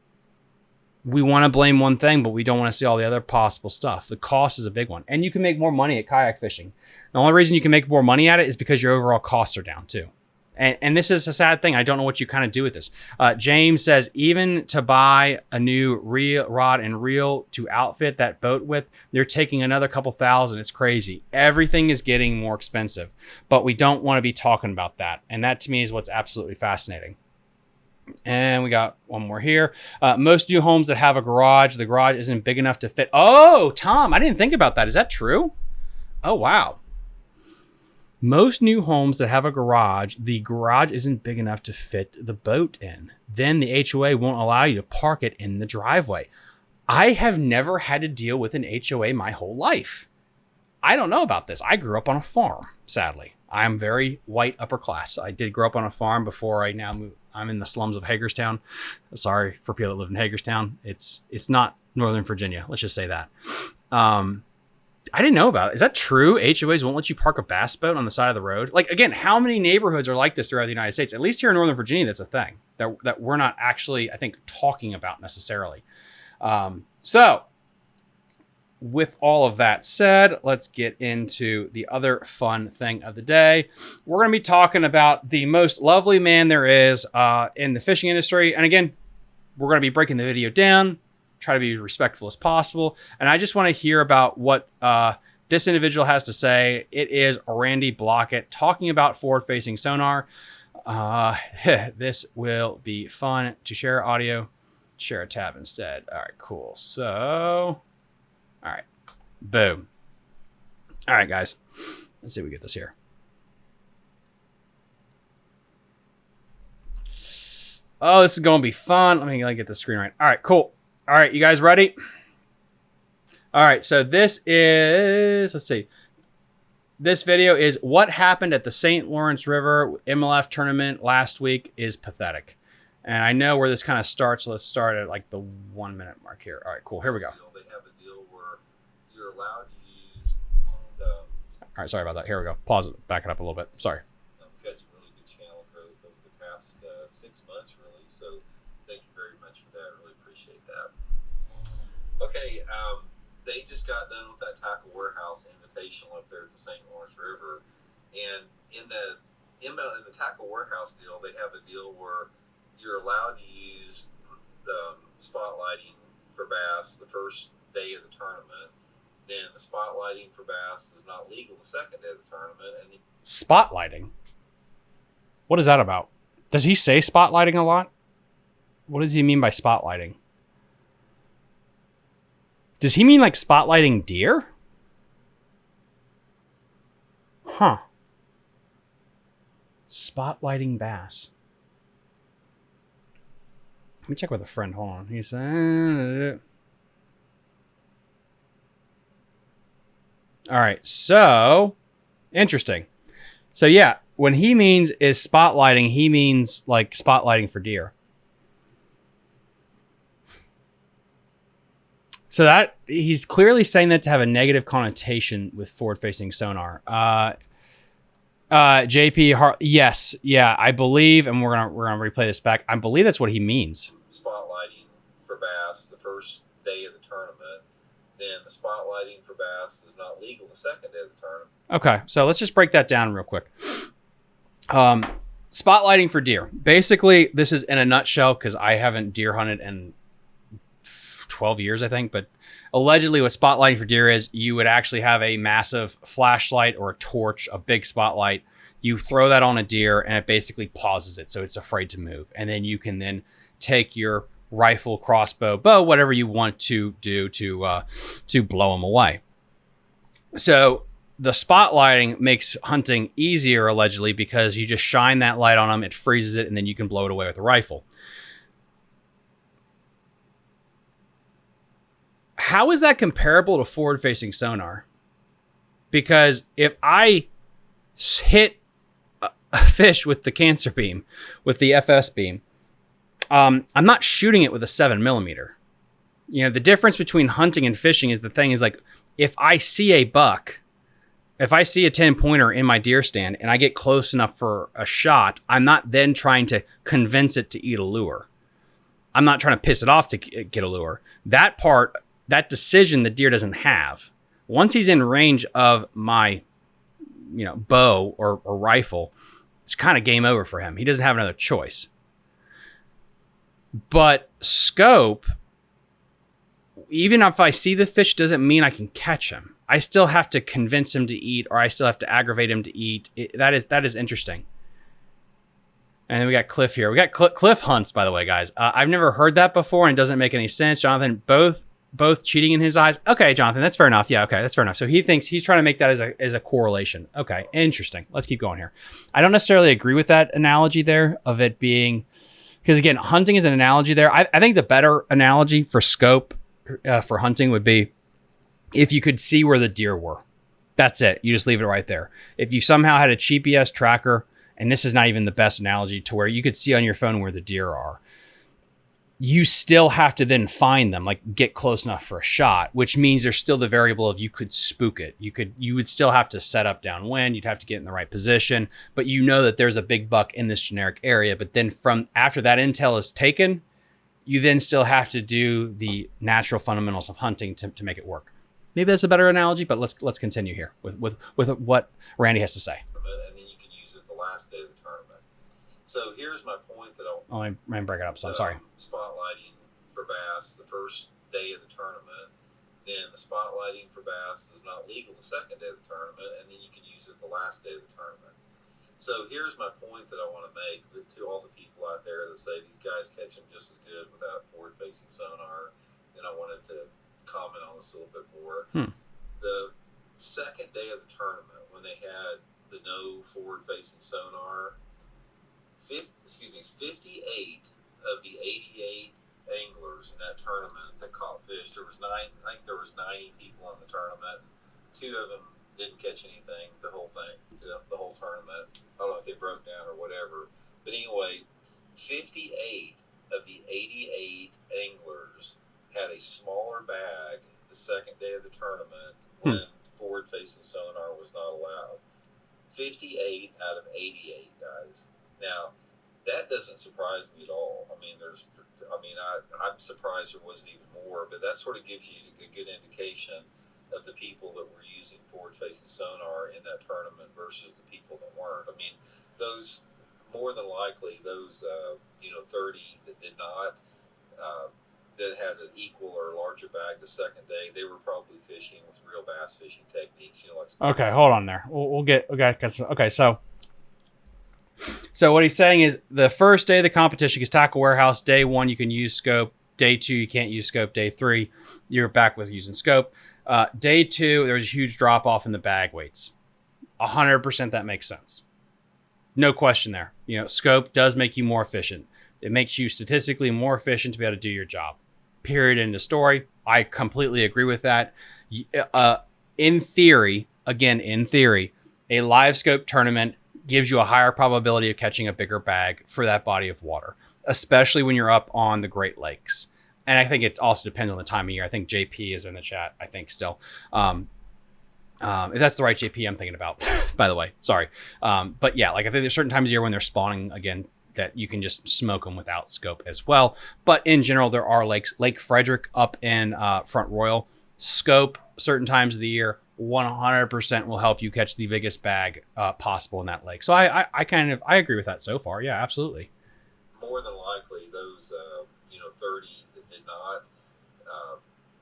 we want to blame one thing, but we don't want to see all the other possible stuff. The cost is a big one. And you can make more money at kayak fishing. The only reason you can make more money at it is because your overall costs are down too. And this is a sad thing. I don't know what you kind of do with this. James says, even to buy a new reel, rod and reel to outfit that boat with, they're taking another couple thousand. It's crazy. Everything is getting more expensive, but we don't want to be talking about that. And that to me is what's absolutely fascinating. And we got one more here. Most new homes that have a garage, the garage isn't big enough to fit. Oh, Tom, I didn't think about that. Is that true? Oh, wow. Most new homes that have a garage, the garage isn't big enough to fit the boat in. Then the HOA won't allow you to park it in the driveway. I have never had to deal with an HOA my whole life. I don't know about this. I grew up on a farm, sadly. I'm very white upper class. I did grow up on a farm before I now moved. I'm in the slums of Hagerstown. Sorry for people that live in Hagerstown. It's not Northern Virginia. Let's just say that. I didn't know about it. Is that true? HOAs won't let you park a bass boat on the side of the road? Like, again, how many neighborhoods are like this throughout the United States? At least here in Northern Virginia, that's a thing that we're not actually, I think, talking about necessarily. So with all of that said, let's get into the other fun thing of the day. We're going to be talking about the most lovely man there is in the fishing industry. And again, we're going to be breaking the video down, try to be respectful as possible. And I just want to hear about what this individual has to say. It is Randy Blaukat talking about forward-facing sonar. This will be fun to share audio. Share a tab instead. All right, cool. So, all right, boom. All right, guys, let's see if we get this here. Oh, this is going to be fun. Let me get the screen right. All right, cool. All right, you guys ready? All right, so this is, let's see. This video is what happened at the St. Lawrence River MLF tournament last week is pathetic. And I know where this kind of starts. So let's start at like the 1 minute mark here. All right, cool. Here we go. They have a deal where you're allowed to use the... All right, sorry about that. Here we go. Pause it. Back it up a little bit. Sorry. We've had some really good channel growth over the past 6 months, really. So thank you very much for that. I really appreciate that. Okay, they just got done with that Tackle Warehouse Invitational up there at the St. Lawrence River. And in the Tackle Warehouse deal, they have a deal where you're allowed to use the spotlighting for bass the first day of the tournament. Then the spotlighting for bass is not legal the second day of the tournament. And spotlighting? What is that about? Does he say spotlighting a lot? What does he mean by spotlighting? Does he mean like spotlighting deer? Huh. Spotlighting bass. Let me check with a friend. Hold on. He said... All right. So, interesting. So, yeah, when he means is spotlighting, he means like spotlighting for deer. So that he's clearly saying that to have a negative connotation with forward-facing sonar. JP, yes, yeah, I believe, and we're gonna replay this back. I believe that's what he means. Spotlighting for bass the first day of the tournament. Then the spotlighting for bass is not legal the second day of the tournament. Okay, so let's just break that down real quick. spotlighting for deer. Basically, this is in a nutshell because I haven't deer hunted in 12 years, I think. But allegedly, what spotlighting for deer is, you would actually have a massive flashlight or a torch, a big spotlight. You throw that on a deer and it basically pauses it, so it's afraid to move. And then you can then take your rifle, crossbow, bow, whatever you want to do to blow them away. So the spotlighting makes hunting easier, allegedly, because you just shine that light on them, it freezes it, and then you can blow it away with a rifle. How is that comparable to forward-facing sonar? Because if I hit a fish with the cancer beam, with the FS beam, I'm not shooting it with a 7mm. You know, the difference between hunting and fishing is like, if I see a buck, if I see a 10-pointer in my deer stand and I get close enough for a shot, I'm not then trying to convince it to eat a lure. I'm not trying to piss it off to get a lure. That part, that decision, the deer doesn't have. Once he's in range of my, bow or rifle, it's kind of game over for him. He doesn't have another choice. But scope, even if I see the fish, doesn't mean I can catch him. I still have to convince him to eat, or I still have to aggravate him to eat. That is interesting. And then we got Cliff here. We got Cliff hunts, by the way, guys. I've never heard that before, and it doesn't make any sense. Jonathan, both cheating in his eyes. Okay, Jonathan, that's fair enough. Yeah, okay, that's fair enough. So he thinks he's trying to make that as a correlation. Okay, interesting. Let's keep going here. I don't necessarily agree with that analogy there of it being, because again, hunting is an analogy there. I think the better analogy for scope for hunting would be if you could see where the deer were. That's it. You just leave it right there. If you somehow had a GPS tracker, and this is not even the best analogy, to where you could see on your phone where the deer are, you still have to then find them, like get close enough for a shot, which means there's still the variable of you could spook it. You would still have to set up downwind. You'd have to get in the right position, but you know that there's a big buck in this generic area. But then from after that intel is taken, you then still have to do the natural fundamentals of hunting to make it work. Maybe that's a better analogy, but let's continue here with what Randy has to say. And then you can use it the last day of the tournament. So here's my point that I'm break it up, so I'm sorry. Spotlighting for bass the first day of the tournament, then the spotlighting for bass is not legal the second day of the tournament, and then you can use it the last day of the tournament. So here's my point that I want to make to all the people out there that say these guys catch them just as good without forward-facing sonar. And I wanted to comment on this a little bit more. The second day of the tournament, when they had the no forward-facing sonar, 58 of the 88 anglers in that tournament that caught fish. I think there was 90 people in the tournament. 2 of them didn't catch anything the whole tournament. I don't know if they broke down or whatever. But anyway, 58 of the 88 anglers had a smaller bag the second day of the tournament when forward-facing sonar was not allowed. 58 out of 88, guys. Now, that doesn't surprise me at all. I'm surprised there wasn't even more, but that sort of gives you a good indication of the people that were using forward-facing sonar in that tournament versus the people that weren't. I mean, those, more than likely, those 30 that did not, that had an equal or larger bag the second day, they were probably fishing with real bass fishing techniques. Okay, hold on there. Okay, so what he's saying is the first day of the competition is Tackle Warehouse. Day 1, you can use scope. Day 2, you can't use scope. Day 3, you're back with using scope. Day 2, there was a huge drop off in the bag weights. 100% that makes sense. No question there. Scope does make you more efficient. It makes you statistically more efficient to be able to do your job. Period. End of story. I completely agree with that. In theory, a live scope tournament gives you a higher probability of catching a bigger bag for that body of water, especially when you're up on the Great Lakes. And I think it also depends on the time of year. I think JP is in the chat, I think still. If that's the right JP I'm thinking about, by the way, sorry. But yeah, I think there's certain times of year when they're spawning again that you can just smoke them without scope as well. But in general, there are lakes. Lake Frederick up in Front Royal, scope certain times of the year, 100% will help you catch the biggest bag possible in that lake. So I agree with that so far. Yeah, absolutely. More than likely, those 30 that did not,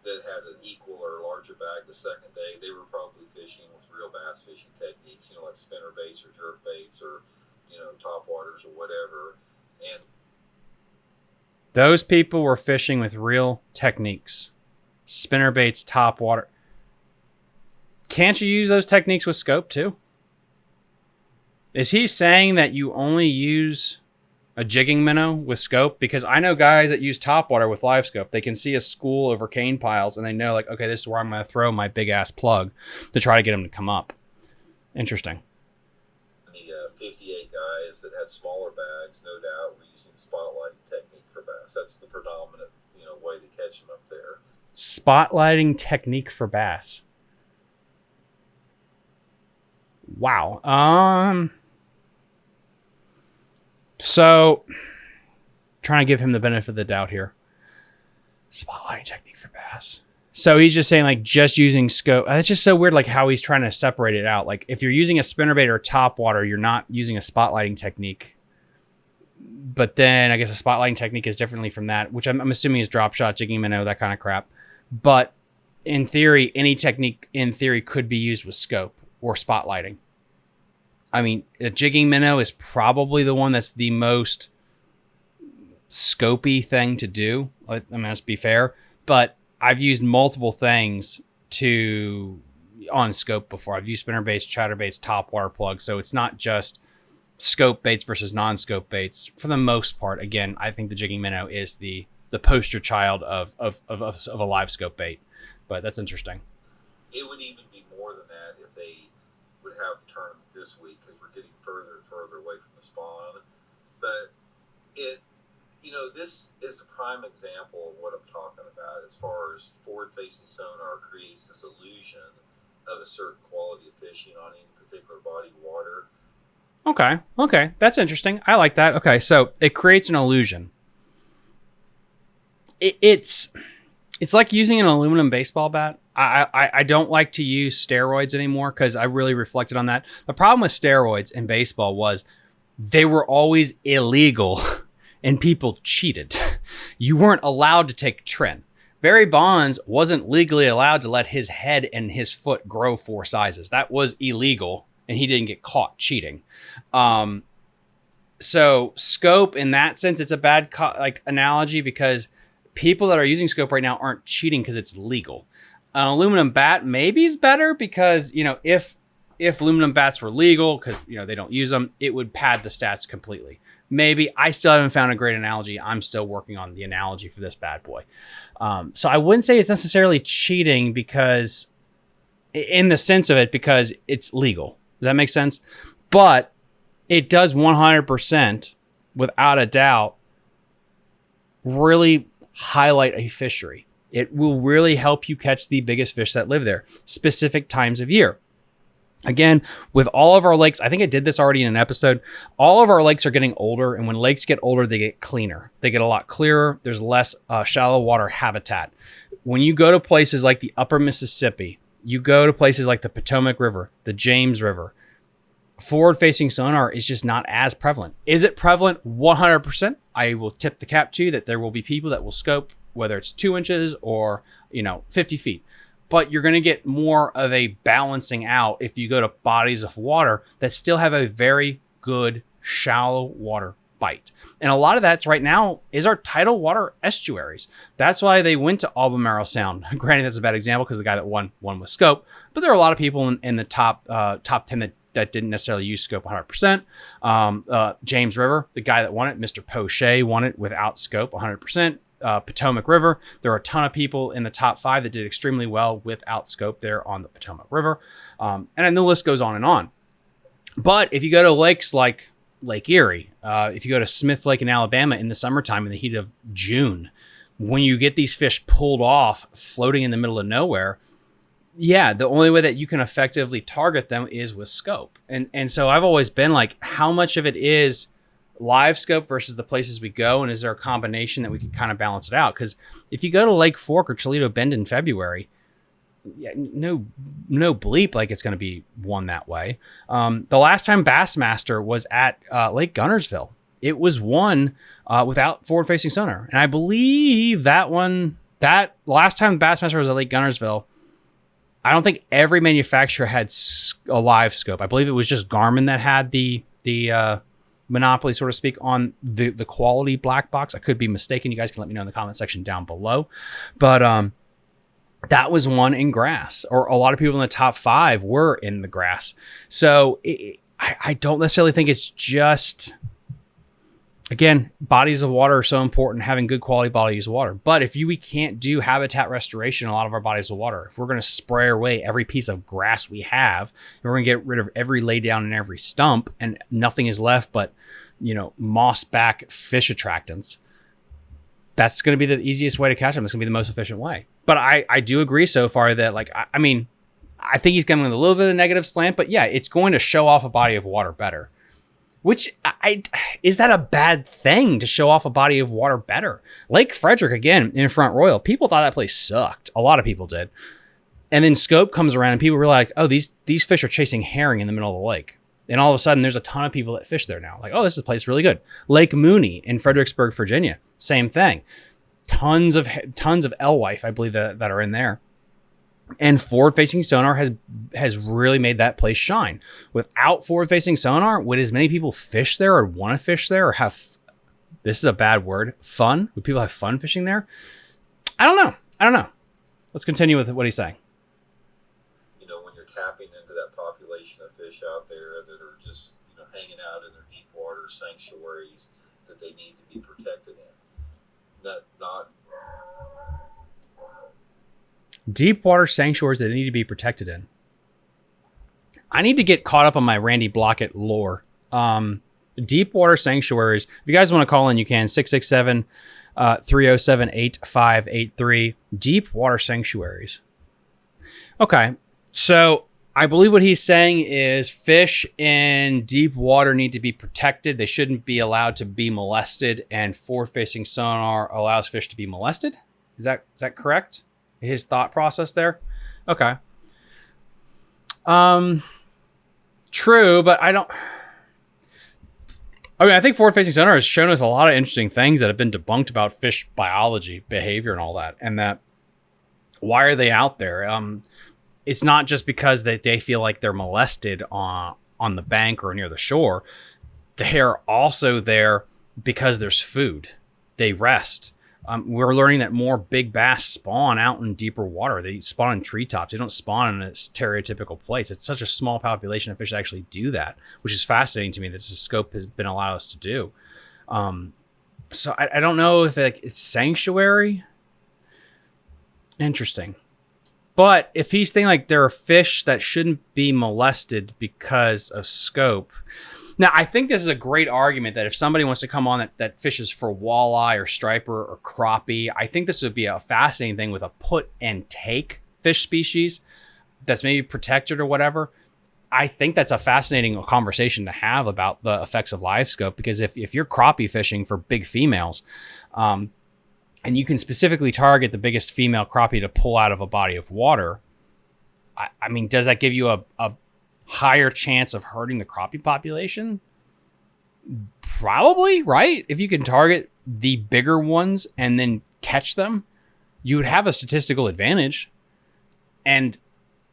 that had an equal or larger bag the second day, they were probably fishing with real bass fishing techniques, like spinner baits or jerk baits or top waters or whatever. And those people were fishing with real techniques, spinner baits, top water. Can't you use those techniques with scope too? Is he saying that you only use a jigging minnow with scope? Because I know guys that use top water with live scope. They can see a school over cane piles and they know, like, okay, this is where I'm going to throw my big ass plug to try to get them to come up. Interesting. The 58 guys that had smaller bags, no doubt, were using the spotlighting technique for bass. That's the predominant, way to catch them up there. Spotlighting technique for bass. Wow. So trying to give him the benefit of the doubt here. Spotlighting technique for bass. So he's just saying, like, just using scope. That's just so weird, like how he's trying to separate it out. Like if you're using a spinnerbait or top water, you're not using a spotlighting technique. But then I guess a spotlighting technique is differently from that, which I'm assuming is drop shot, jigging minnow, that kind of crap. But in theory, any technique in theory could be used with scope or spotlighting. I mean, a jigging minnow is probably the one that's the most scopy thing to do. I mean, let's be fair, but I've used multiple things on scope before. I've used spinner baits, chatter baits, top water plugs. So it's not just scope baits versus non-scope baits for the most part. Again, I think the jigging minnow is the poster child of a live scope bait, but that's interesting. It would even be more than that if they would have the tournament this week, because we're getting further and further away from the spawn. But this is a prime example of what I'm talking about as far as forward-facing sonar creates this illusion of a certain quality of fishing on any particular body of water. Okay, that's interesting. I like that. Okay, so it creates an illusion. It's like using an aluminum baseball bat. I don't like to use steroids anymore because I really reflected on that. The problem with steroids in baseball was they were always illegal and people cheated. You weren't allowed to take trim. Barry Bonds wasn't legally allowed to let his head and his foot grow 4 sizes. That was illegal, and he didn't get caught cheating. So scope, in that sense, it's a bad analogy because people that are using scope right now aren't cheating because it's legal. An aluminum bat maybe is better because, if aluminum bats were legal because, they don't use them, it would pad the stats completely. Maybe. I still haven't found a great analogy. I'm still working on the analogy for this bad boy. So I wouldn't say it's necessarily cheating because in the sense of it, because it's legal. Does that make sense? But it does 100%, without a doubt, really highlight a fishery. It will really help you catch the biggest fish that live there, specific times of year. Again, with all of our lakes, I think I did this already in an episode, all of our lakes are getting older, and when lakes get older, they get cleaner. They get a lot clearer. There's less shallow water habitat. When you go to places like the upper Mississippi, you go to places like the Potomac River, the James River, forward-facing sonar is just not as prevalent. Is it prevalent? 100%. I will tip the cap to you that there will be people that will scope, whether it's 2 inches or 50 feet. But you're going to get more of a balancing out if you go to bodies of water that still have a very good shallow water bite. And a lot of that's right now is our tidal water estuaries. That's why they went to Albemarle Sound. Granted, that's a bad example because the guy that won with scope, but there are a lot of people in the top 10 that didn't necessarily use scope 100%. James River, the guy that won it, Mr. Poche, won it without scope 100%. Potomac River, there are a ton of people in the top 5 that did extremely well without scope there on the Potomac River. And then the list goes on and on. But if you go to lakes like Lake Erie, if you go to Smith Lake in Alabama in the summertime in the heat of June, when you get these fish pulled off floating in the middle of nowhere, yeah, the only way that you can effectively target them is with scope. And so I've always been like, how much of it is live scope versus the places we go, and is there a combination that we can kind of balance it out? Because if you go to Lake Fork or Toledo Bend in February, yeah, no bleep like it's going to be won that way. The last time Bassmaster was at Lake Gunnersville, it was won without forward-facing sonar, and I believe that last time Bassmaster was at Lake Gunnersville, I don't think every manufacturer had a live scope. I believe it was just Garmin that had the monopoly, so to speak, on the quality black box. I could be mistaken. You guys can let me know in the comment section down below. But that was one in grass, or a lot of people in the top 5 were in the grass. So I don't necessarily think it's just, again, bodies of water are so important, having good quality bodies of water. But if we can't do habitat restoration in a lot of our bodies of water, if we're going to spray away every piece of grass we have, and we're going to get rid of every lay down and every stump, and nothing is left but, moss back fish attractants, that's going to be the easiest way to catch them. It's going to be the most efficient way. But I do agree so far that, like, I mean, I think he's coming with a little bit of a negative slant, but yeah, it's going to show off a body of water better. Which, is that a bad thing to show off a body of water better? Lake Frederick, again, in Front Royal, people thought that place sucked. A lot of people did. And then scope comes around and people realize, oh, these fish are chasing herring in the middle of the lake. And all of a sudden, there's a ton of people that fish there now. Like, oh, this is a place really good. Lake Mooney in Fredericksburg, Virginia, same thing. Tons of alewife, I believe, that are in there. And forward-facing sonar has really made that place shine. Without forward-facing sonar, would as many people fish there or want to fish there or have, this is a bad word, fun? Would people have fun fishing there? I don't know. Let's continue with what he's saying. When you're tapping into that population of fish out there that are just, hanging out in their deep water sanctuaries that they need to be protected in. Not Deep water sanctuaries that need to be protected in. I need to get caught up on my Randy Blaukat lore. Deep water sanctuaries. If you guys want to call in, you can. 667-307-8583. Deep water sanctuaries. Okay. So I believe what he's saying is fish in deep water need to be protected. They shouldn't be allowed to be molested, and forward-facing sonar allows fish to be molested. Is that correct? His thought process there? Okay. True, but I think forward-facing sonar has shown us a lot of interesting things that have been debunked about fish biology, behavior, and all that. And that, why are they out there? It's not just because they feel like they're molested on the bank or near the shore. They're also there because there's food. They rest. We're learning that more big bass spawn out in deeper water. They spawn in treetops. They don't spawn in a stereotypical place. It's such a small population of fish that actually do that, which is fascinating to me that this scope has been allowed us to do. So I don't know if it's sanctuary. Interesting. But if he's thinking like there are fish that shouldn't be molested because of scope. Now, I think this is a great argument that if somebody wants to come on that fishes for walleye or striper or crappie, I think this would be a fascinating thing with a put and take fish species that's maybe protected or whatever. I think that's a fascinating conversation to have about the effects of live scope, because if you're crappie fishing for big females, and you can specifically target the biggest female crappie to pull out of a body of water, I mean, does that give you a higher chance of hurting the crappie population? Probably, right? If you can target the bigger ones and then catch them, you would have a statistical advantage. And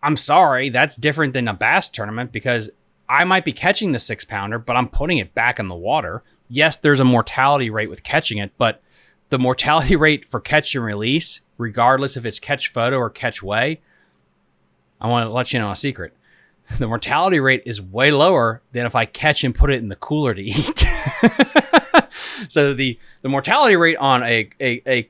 I'm sorry, that's different than a bass tournament, because I might be catching the 6-pounder, but I'm putting it back in the water. Yes, there's a mortality rate with catching it, but the mortality rate for catch and release, regardless if it's catch photo or catch weigh, I want to let you know a secret. The mortality rate is way lower than if I catch and put it in the cooler to eat. So the mortality rate on a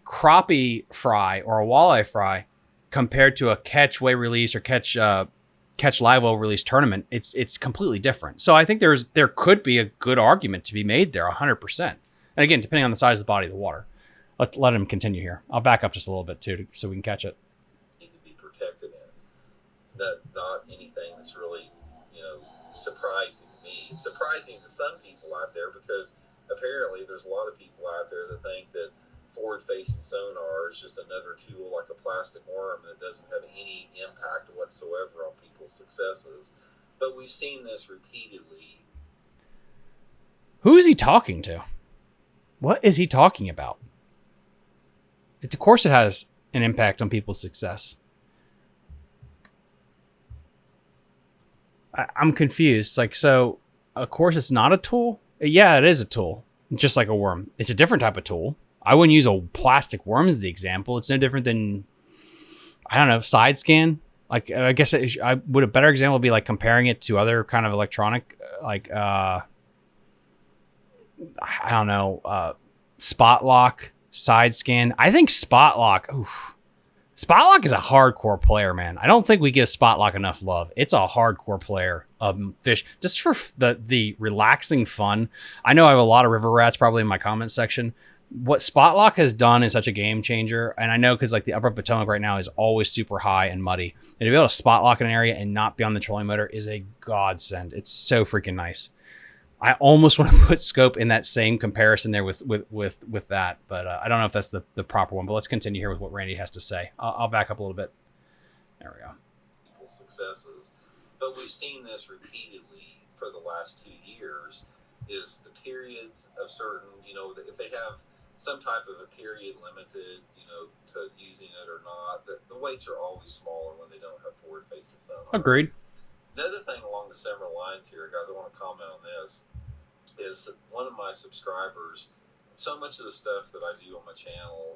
crappie fry or a walleye fry compared to a catch weigh release or catch live well release tournament, it's completely different. So I think there could be a good argument to be made there, 100%. And again, depending on the size of the body of the water. Let him continue here. I'll back up just a little bit too, so we can catch it. Need to be protected in. Not anything that's really, surprising to me. Surprising to some people out there, because apparently there's a lot of people out there that think that forward-facing facing sonar is just another tool like a plastic worm that doesn't have any impact whatsoever on people's successes. But we've seen this repeatedly. Who is he talking to? What is he talking about? Of course it has an impact on people's success. I'm confused. Like, so, of course it's not a tool? Yeah, it is a tool. Just like a worm. It's a different type of tool. I wouldn't use a plastic worm as the example. It's no different than, I don't know, side scan. Like, I guess I would a better example be like comparing it to other kind of electronic, like, I don't know, spot lock, side scan. I think spot lock, oof. Spotlock is a hardcore player, man. I don't think we give Spotlock enough love. It's a hardcore player fish, just for the relaxing fun. I know I have a lot of river rats probably in my comment section. What Spotlock has done is such a game changer, and I know because like the Upper Potomac right now is always super high and muddy, and to be able to Spotlock an area and not be on the trolling motor is a godsend. It's so freaking nice. I almost want to put scope in that same comparison there with that, but I don't know if that's the proper one. But let's continue here with what Randy has to say. I'll back up a little bit. There we go. Successes, but we've seen this repeatedly for the last 2 years. Is the periods of certain, if they have some type of a period limited, to using it or not, the weights are always smaller when they don't have forward-facing sonar. Agreed. Another thing along the similar lines here, guys, I want to comment on this, is one of my subscribers, so much of the stuff that I do on my channel,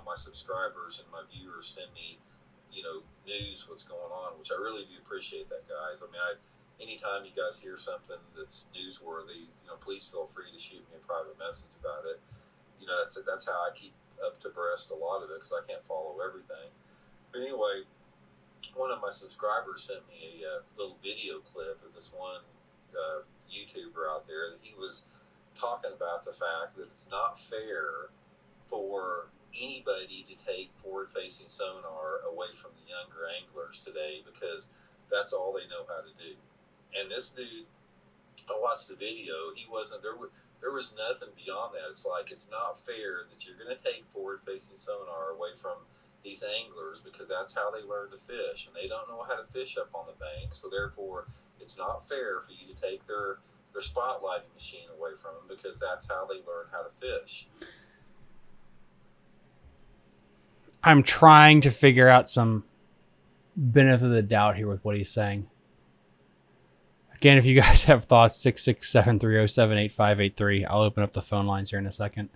my subscribers and my viewers send me, news, what's going on, which I really do appreciate that, guys. I mean, anytime you guys hear something that's newsworthy, please feel free to shoot me a private message about it. That's how I keep up to breast a lot of it, because I can't follow everything. But anyway, one of my subscribers sent me a little video clip of this one YouTuber out there that he was talking about the fact that it's not fair for anybody to take forward-facing sonar away from the younger anglers today, because that's all they know how to do. And this dude, I watched the video, he wasn't there. There was nothing beyond that. It's like, it's not fair that you're going to take forward-facing sonar away from these anglers, because that's how they learn to fish, and they don't know how to fish up on the bank. So therefore, it's not fair for you to take their spotlighting machine away from them, because that's how they learn how to fish. I'm trying to figure out some benefit of the doubt here with what he's saying. Again, if you guys have thoughts, 667-307-8583. I'll open up the phone lines here in a second.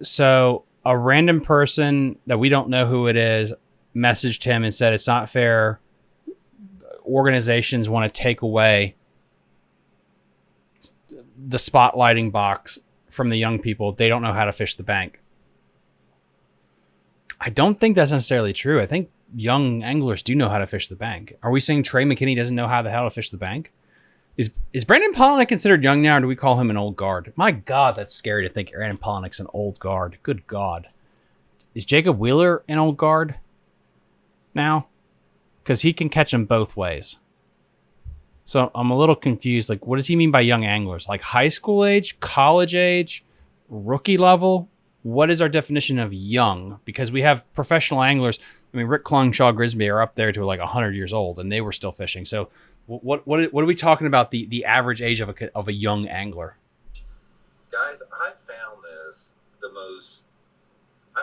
So a random person that we don't know who it is messaged him and said it's not fair. Organizations want to take away the spotlighting box from the young people. They don't know how to fish the bank. I don't think that's necessarily true. I think young anglers do know how to fish the bank. Are we saying Trey McKinney doesn't know how the hell to fish the bank? Is Brandon Polnick considered young now, or do we call him an old guard? My God, that's scary to think Brandon Polnick's an old guard. Good God. Is Jacob Wheeler an old guard now? Because he can catch them both ways. So I'm a little confused. Like, what does he mean by young anglers? Like high school age, college age, rookie level? What is our definition of young? Because we have professional anglers. I mean, Rick Klung, Shaw Grisby are up there to like 100 years old, and they were still fishing. So what are we talking about the average age of a young angler? Guys, I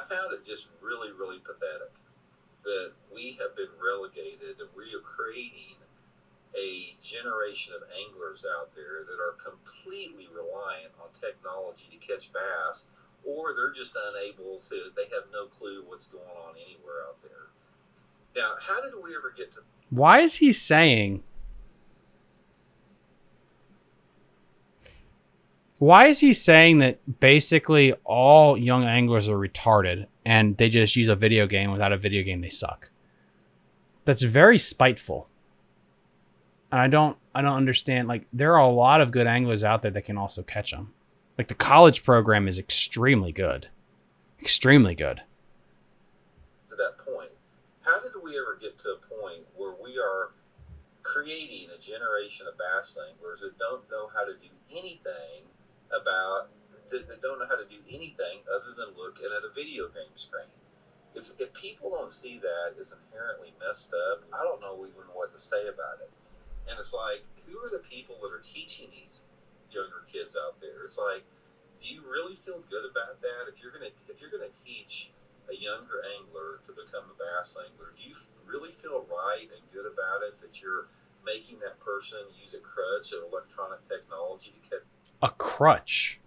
found it just really, really pathetic that we have been relegated, and we are creating a generation of anglers out there that are completely reliant on technology to catch bass, or they're just unable to, they have no clue what's going on anywhere out there. Now, how did we ever get to... Why is he saying that basically all young anglers are retarded and they just use a video game? Without a video game, they suck. That's very spiteful. And I don't understand. Like, there are a lot of good anglers out there that can also catch them. Like, the college program is extremely good. Extremely good. To that point, how did we ever get to a point where we are creating a generation of bass anglers that don't know how to do anything about that don't know how to do anything other than look at a video game screen. If people don't see that as inherently messed up, I don't know even what to say about it. And it's like, who are the people that are teaching these younger kids out there? It's like, do you really feel good about that? If you're gonna teach a younger angler to become a bass angler, do you really feel right and good about it that you're making that person use a crutch of electronic technology to catch A crutch.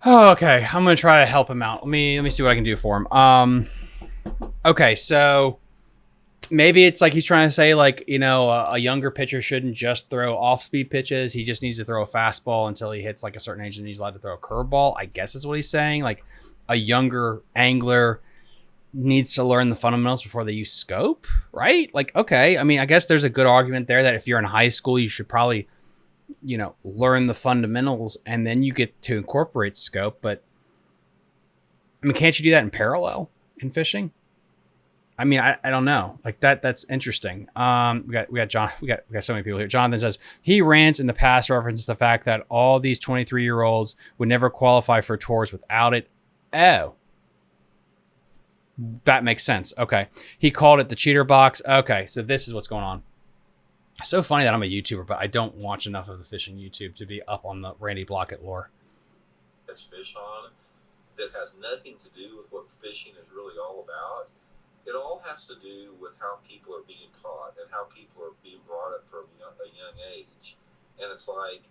Oh, okay, I'm gonna try to help him out. Let me see what I can do for him. Okay, so maybe it's like he's trying to say, like, you know, a younger pitcher shouldn't just throw off-speed pitches. He just needs to throw a fastball until he hits like a certain age, and he's allowed to throw a curveball. I guess is what he's saying. Like, a younger angler needs to learn the fundamentals before they use scope, right? Like, okay, I mean, I guess there's a good argument there that if you're in high school, you should probably, you know, learn the fundamentals and then you get to incorporate scope. But I mean, can't you do that in parallel in fishing? I mean, I don't know. Like that's interesting. We got John. We got so many people here. Jonathan says he rants in the past references the fact that all these 23-year-olds would never qualify for tours without it. Oh, that makes sense. Okay. He called it the cheater box. Okay. So this is what's going on. So funny that I'm a YouTuber, but I don't watch enough of the fishing YouTube to be up on the Randy Blaukat lore. fish on that has nothing to do with what fishing is really all about. It all has to do with how people are being taught and how people are being brought up from a young age. And it's like,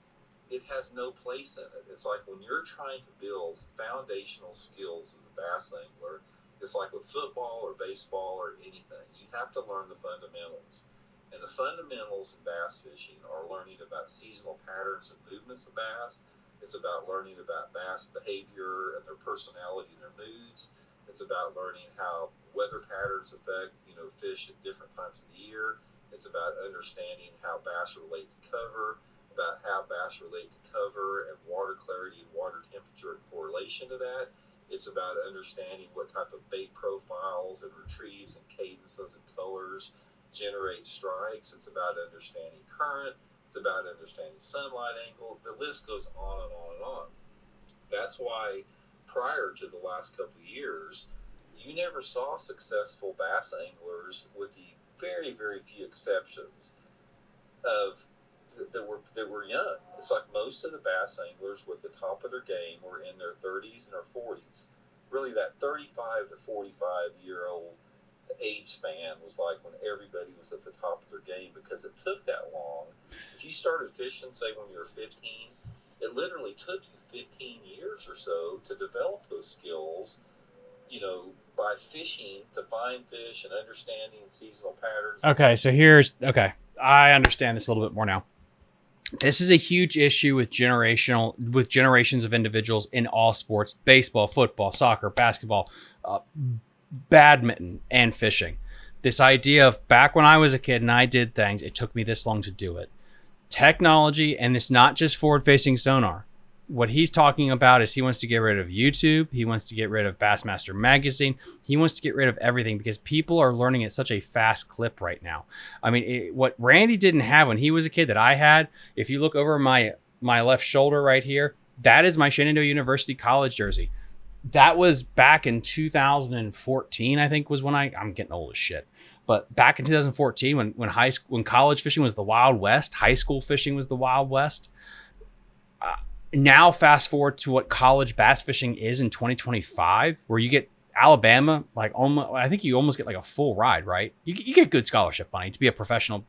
it has no place in it. It's like when you're trying to build foundational skills as a bass angler, it's like with football or baseball or anything. You have to learn the fundamentals. And the fundamentals in bass fishing are learning about seasonal patterns and movements of bass. It's about learning about bass behavior and their personality and their moods. It's about learning how weather patterns affect, fish at different times of the year. It's about understanding how bass relate to cover, about how bass relate to cover and water clarity and water temperature in correlation to that. It's about understanding what type of bait profiles and retrieves and cadences and colors generate strikes. It's about understanding current. It's about understanding sunlight angle. The list goes on and on and on. That's why prior to the last couple of years, you never saw successful bass anglers, with the very, very few exceptions of that were young. It's like most of the bass anglers with the top of their game were in their 30s and their 40s. Really, that 35 to 45-year-old age span was like when everybody was at the top of their game, because it took that long. If you started fishing, say, when you were 15, it literally took you 15 years or so to develop those skills, by fishing to find fish and understanding seasonal patterns. Okay, I understand this a little bit more now. This is a huge issue with generations of individuals in all sports: baseball, football, soccer, basketball, badminton, and fishing. This idea of back when I was a kid and I did things, it took me this long to do it. Technology, and it's not just forward-facing sonar. What he's talking about is he wants to get rid of YouTube. He wants to get rid of Bassmaster Magazine. He wants to get rid of everything because people are learning at such a fast clip right now. I mean, what Randy didn't have when he was a kid that I had, if you look over my left shoulder right here, that is my Shenandoah University college jersey. That was back in 2014, I think, was when I'm getting old as shit. But back in 2014, when college fishing was the Wild West, high school fishing was the Wild West. Now fast forward to what college bass fishing is in 2025, where you get Alabama, I think you almost get like a full ride, right? You get good scholarship money to be a professional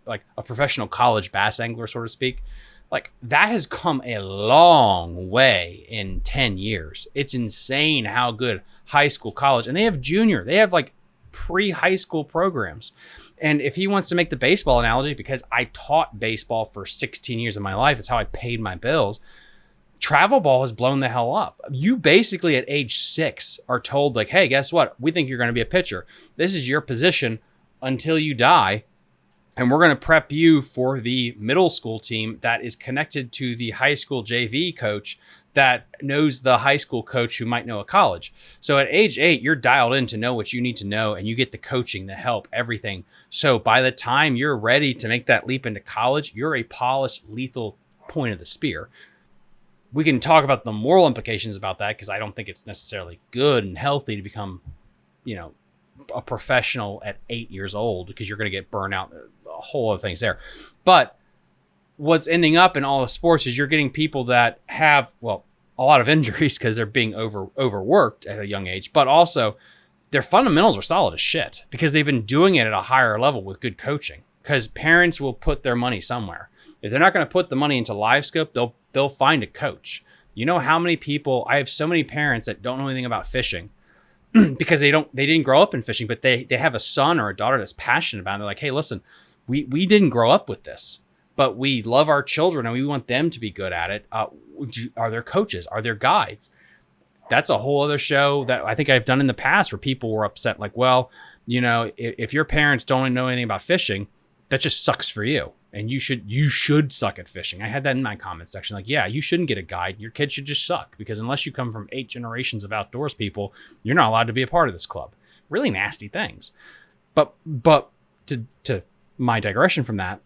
college bass angler, so to speak. Like, that has come a long way in 10 years. It's insane how good high school, college, and they have like pre-high school programs. And if he wants to make the baseball analogy, because I taught baseball for 16 years of my life, it's how I paid my bills. Travel ball has blown the hell up. You basically at age 6 are told, like, hey, guess what? We think you're going to be a pitcher. This is your position until you die. And we're going to prep you for the middle school team that is connected to the high school JV coach that knows the high school coach who might know a college. So at age 8, you're dialed in to know what you need to know, and you get the coaching, the help, everything. So by the time you're ready to make that leap into college, you're a polished, lethal point of the spear. we can talk about the moral implications about that, because I don't think it's necessarily good and healthy to become, you know, a professional at 8 years old, because you're going to get burned out. A whole other things there. But what's ending up in all the sports is you're getting people that have, well, a lot of injuries because they're being overworked at a young age, but also their fundamentals are solid as shit because they've been doing it at a higher level with good coaching, because parents will put their money somewhere. If they're not going to put the money into live scope, they'll find a coach. You know how many people, I have so many parents that don't know anything about fishing because they didn't grow up in fishing, but they have a son or a daughter that's passionate about it. They're like, hey, listen, we didn't grow up with this, but we love our children and we want them to be good at it. Are there coaches? Are there guides? That's a whole other show that I think I've done in the past where people were upset. Like, well, you know, if your parents don't know anything about fishing, that just sucks for you. And you should suck at fishing. I had that in my comment section. Like, yeah, you shouldn't get a guide. Your kid should just suck, because unless you come from 8 generations of outdoors people, you're not allowed to be a part of this club. Really nasty things. But to my digression from that,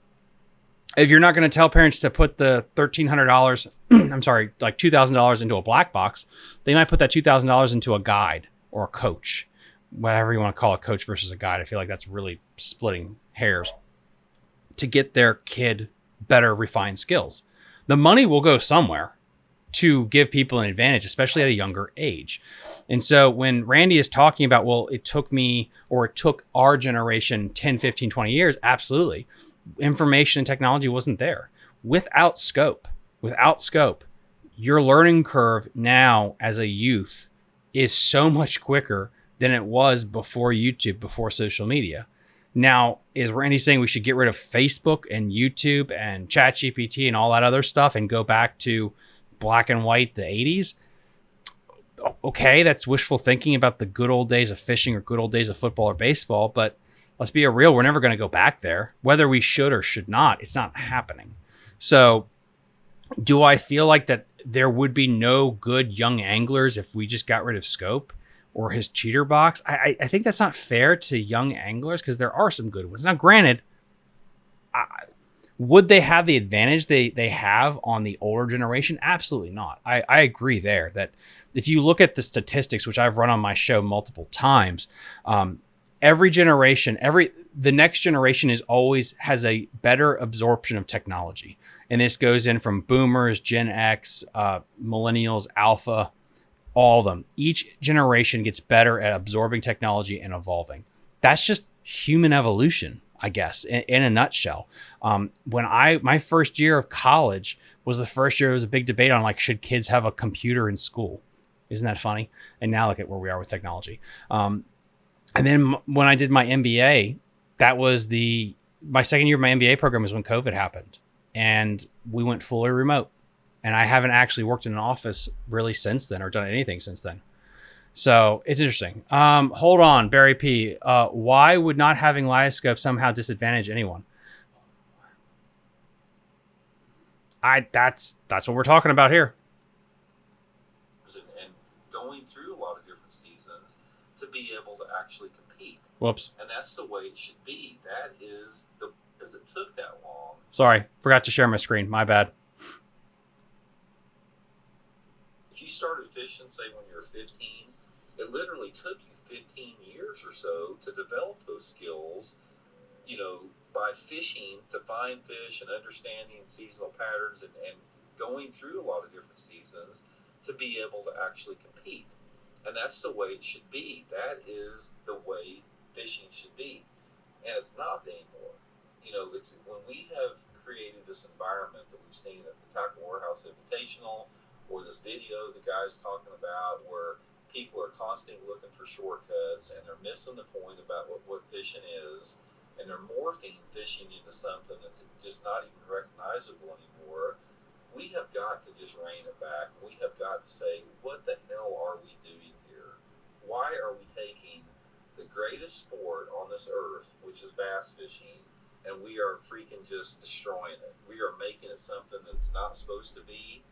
if you're not going to tell parents to put the $1,300, I'm sorry, like $2,000 into a black box, they might put that $2,000 into a guide or a coach, whatever you want to call a coach versus a guide. I feel like that's really splitting hairs, to get their kid better refined skills. The money will go somewhere to give people an advantage, especially at a younger age. And so when Randy is talking about, well, it took me, or it took our generation 10, 15, 20 years, absolutely. Information and technology wasn't there. Without scope, your learning curve now as a youth is so much quicker than it was before YouTube, before social media. Now, is Randy saying we should get rid of Facebook and YouTube and ChatGPT and all that other stuff and go back to black and white, the 80s? Okay, that's wishful thinking about the good old days of fishing or good old days of football or baseball, but let's be real, we're never going to go back there. Whether we should or should not, it's not happening. So do I feel like that there would be no good young anglers if we just got rid of scope or his cheater box? I think that's not fair to young anglers, because there are some good ones. Now, granted, would they have the advantage they have on the older generation? Absolutely not. I agree there that if you look at the statistics, which I've run on my show multiple times, every generation, the next generation has a better absorption of technology. And this goes in from boomers, Gen X, millennials, alpha, all of them. Each generation gets better at absorbing technology and evolving. That's just human evolution, I guess, in a nutshell. My first year of college was the first year there was a big debate on, like, should kids have a computer in school? Isn't that funny? And now look at where we are with technology. And then when I did my MBA, that was my second year of my MBA program is when COVID happened, and we went fully remote. And I haven't actually worked in an office really since then, or done anything since then. So it's interesting. Hold on, Barry P. Why would not having Lioscope somehow disadvantage anyone? That's what we're talking about here. And going through a lot of different seasons to be able to actually compete. Whoops. And that's the way it should be. That is because it took that long. Sorry, forgot to share my screen. My bad. If you started fishing, say, when you were 15, it literally took you 15 years or so to develop those skills, by fishing to find fish and understanding seasonal patterns and going through a lot of different seasons to be able to actually compete. And that's the way it should be. That is the way fishing should be. And it's not anymore. It's when we have created this environment that we've seen at the Tackle Warehouse Invitational, or this video the guy's talking about, where people are constantly looking for shortcuts and they're missing the point about what fishing is, and they're morphing fishing into something that's just not even recognizable anymore. We have got to just rein it back. We have got to say, what the hell are we doing here? Why are we taking the greatest sport on this earth, which is bass fishing, and we are freaking just destroying it? We are making it something that's not supposed to be.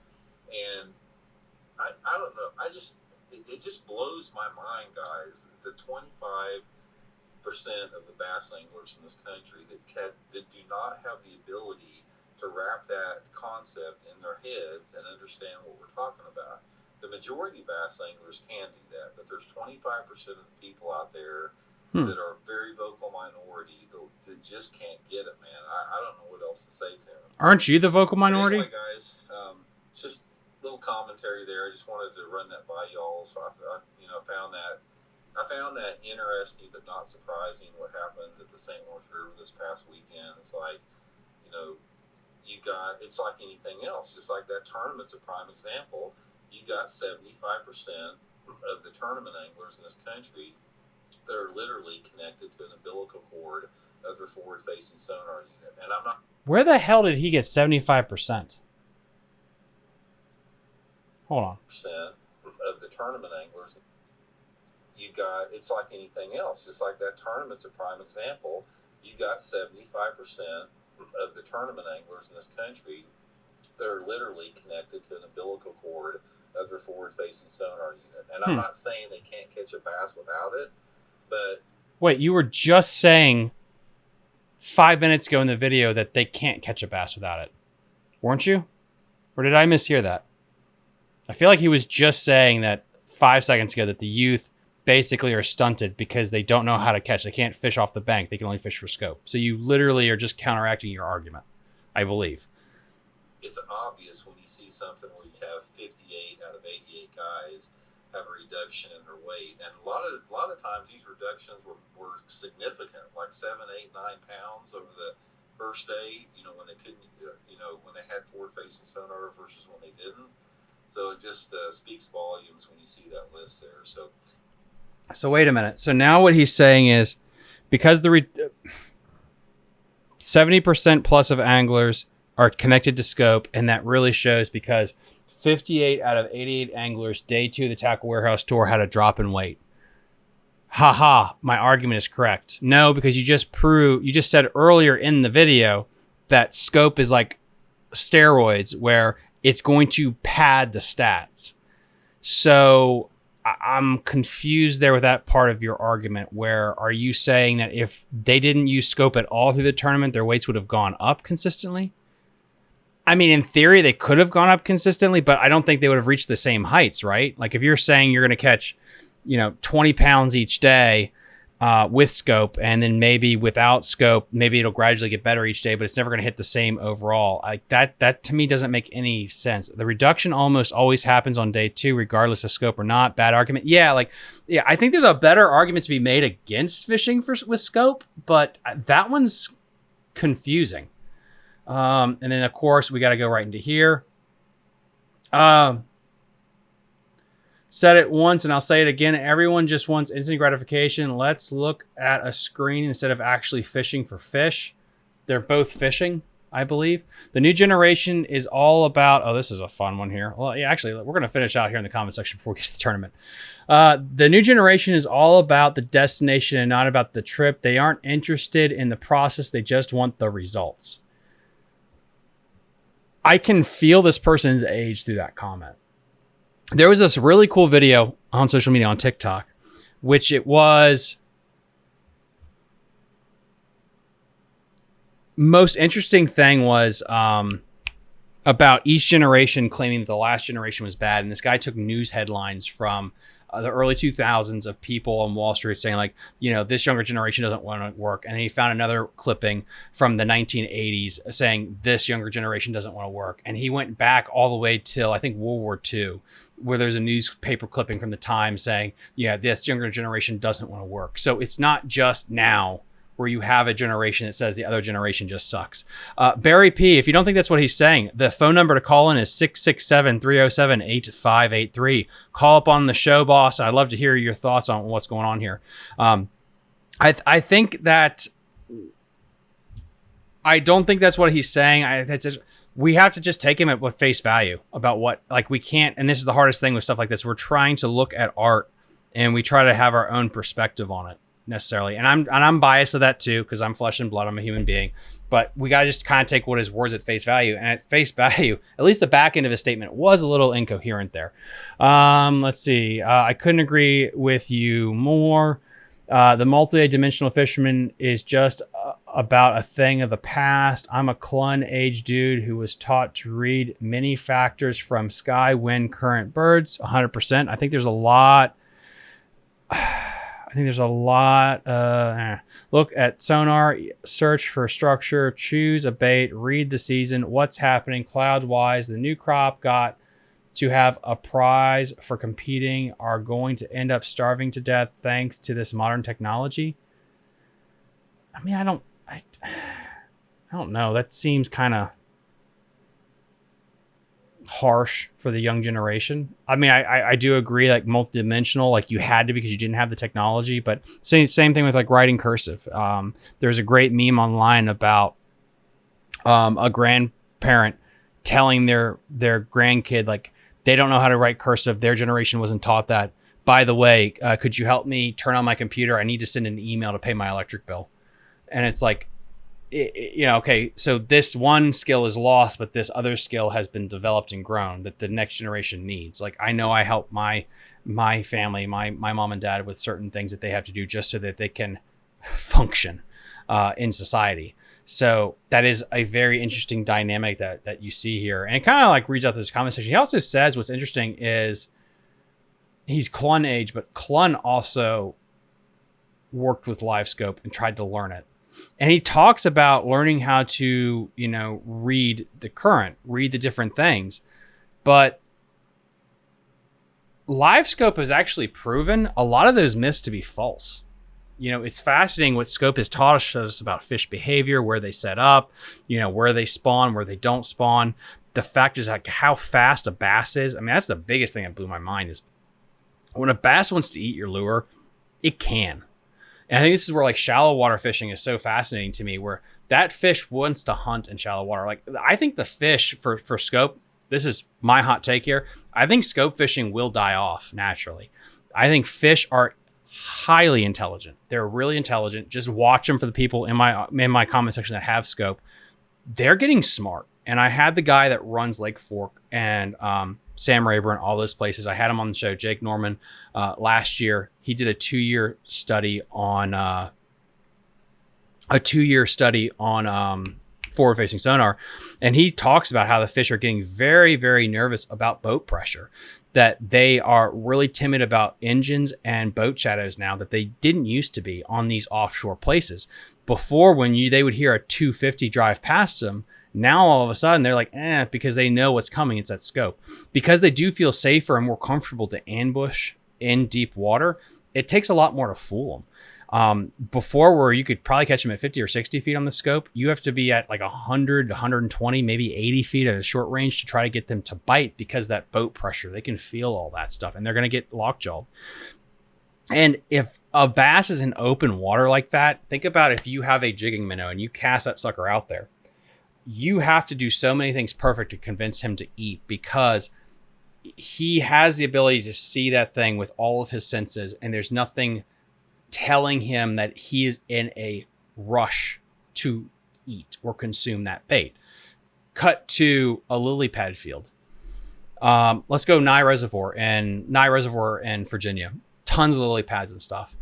And I don't know. It just blows my mind, guys. The 25% of the bass anglers in this country that do not have the ability to to wrap that concept in their heads and understand what we're talking about. The majority of bass anglers can do that, but there's 25% of the people out there that are very vocal minority that just can't get it, man. I don't know what else to say to them. Aren't you the vocal minority? But anyway, guys, just a little commentary there. I just wanted to run that by y'all. So I found that interesting but not surprising what happened at the St. Lawrence River this past weekend. It's like, it's like anything else. Just like that tournament's a prime example. You got 75% of the tournament anglers in this country that are literally connected to an umbilical cord of their forward-facing sonar unit. And I'm not... Where the hell did he get 75%? Hold on. Of the tournament anglers, it's like anything else. Just like that tournament's a prime example. You got 75% of the tournament anglers in this country that are literally connected to an umbilical cord of their forward-facing sonar unit. And I'm not saying they can't catch a bass without it, but... Wait, you were just saying 5 minutes ago in the video that they can't catch a bass without it, weren't you? Or did I mishear that? I feel like he was just saying that 5 seconds ago that the youth basically are stunted because they don't know how to catch. They can't fish off the bank. They can only fish for scope. So you literally are just counteracting your argument, I believe. It's obvious when you see something where you have 58 out of 88 guys have a reduction in their weight, and a lot of times these reductions were significant, like 7, 8, 9 pounds over the first day. When they couldn't, when they had forward-facing sonar versus when they didn't. So it just speaks volumes when you see that list there. So wait a minute. So now what he's saying is, because the 70% plus of anglers are connected to scope, and that really shows because 58 out of 88 anglers day 2 of the Tackle Warehouse tour had a drop in weight. My argument is correct. No, because you just said earlier in the video that scope is like steroids where it's going to pad the stats. So I'm confused there with that part of your argument. Where are you saying that if they didn't use scope at all through the tournament, their weights would have gone up consistently? I mean, in theory, they could have gone up consistently, but I don't think they would have reached the same heights, right? Like if you're saying you're going to catch, 20 pounds each day with scope, and then maybe without scope, maybe it'll gradually get better each day, but it's never going to hit the same overall. Like that to me doesn't make any sense. The reduction almost always happens on day 2, regardless of scope or not. Bad argument. Yeah, I think there's a better argument to be made against fishing with scope, but that one's confusing. And then of course we got to go right into here. Said it once and I'll say it again. Everyone just wants instant gratification. Let's look at a screen instead of actually fishing for fish. They're both fishing, I believe. The new generation is all about... Oh, this is a fun one here. Well, yeah, actually, we're going to finish out here in the comment section before we get to the tournament. The new generation is all about the destination and not about the trip. They aren't interested in the process. They just want the results. I can feel this person's age through that comment. There was this really cool video on social media on TikTok, which it was most interesting thing was about each generation claiming that the last generation was bad. And this guy took news headlines from the early 2000s of people on Wall Street saying like, this younger generation doesn't want to work. And then he found another clipping from the 1980s saying this younger generation doesn't want to work. And he went back all the way till I think World War II, where there's a newspaper clipping from the time saying, this younger generation doesn't want to work. So it's not just now where you have a generation that says the other generation just sucks. Barry P., if you don't think that's what he's saying, the phone number to call in is 667-307-8583. Call up on the show, boss. I'd love to hear your thoughts on what's going on here. I think that... I don't think that's what he's saying. We have to just take him at what face value about what, we can't, and this is the hardest thing with stuff like this. We're trying to look at art and we try to have our own perspective on it necessarily. And I'm biased to that too, because I'm flesh and blood. I'm a human being, but we got to just kind of take what his words at face value. And at face value, at least the back end of his statement was a little incoherent there. Let's see. I couldn't agree with you more. The multi-dimensional fisherman is just about a thing of the past. I'm a clun age dude who was taught to read many factors from sky, wind, current, birds. 100%. I think there's a lot. Look at sonar, search for structure, choose a bait, read the season, what's happening cloud wise. The new crop got to have a prize for competing are going to end up starving to death thanks to this modern technology. I mean, I don't know. That seems kind of harsh for the young generation. I mean, I do agree, like multidimensional, like you had to because you didn't have the technology, but same thing with like writing cursive. There's a great meme online about a grandparent telling their grandkid, like, they don't know how to write cursive. Their generation wasn't taught that. By the way, could you help me turn on my computer? I need to send an email to pay my electric bill. And it's like, okay, so this one skill is lost, but this other skill has been developed and grown that the next generation needs. Like, I know I help my family, my mom and dad with certain things that they have to do just so that they can function in society. So that is a very interesting dynamic that you see here. And it kind of like reads out this comment section. He also says what's interesting is he's clun age, but clun also worked with live scope and tried to learn it. And he talks about learning how to, read the current, read the different things. But live scope has actually proven a lot of those myths to be false. It's fascinating what scope has taught us about fish behavior, where they set up, where they spawn, where they don't spawn. The fact is like how fast a bass is. I mean, that's the biggest thing that blew my mind is when a bass wants to eat your lure, it can. And I think this is where like shallow water fishing is so fascinating to me, where that fish wants to hunt in shallow water. Like, I think the fish for scope, this is my hot take here, I think scope fishing will die off naturally. I think fish are highly intelligent. They're really intelligent. Just watch them for the people in my comment section that have scope. They're getting smart. And I had the guy that runs Lake Fork and Sam Rayburn, all those places. I had him on the show, Jake Norman, last year. He did a 2-year study on forward-facing sonar, and he talks about how the fish are getting very, very nervous about boat pressure, that they are really timid about engines and boat shadows now that they didn't used to be on these offshore places. Before, when they would hear a 250 drive past them, now all of a sudden they're like, because they know what's coming. It's that scope. Because they do feel safer and more comfortable to ambush in deep water, it takes a lot more to fool them. Before, where you could probably catch them at 50 or 60 feet on the scope, you have to be at like 100, 120, maybe 80 feet at a short range to try to get them to bite, because that boat pressure, they can feel all that stuff and they're going to get lockjawed. And if a bass is in open water like that, think about if you have a jigging minnow and you cast that sucker out there, you have to do so many things perfect to convince him to eat, because he has the ability to see that thing with all of his senses, and there's nothing telling him that he is in a rush to eat or consume that bait. Cut to a lily pad field. Let's go Nye Reservoir in Virginia. Tons of lily pads and stuff.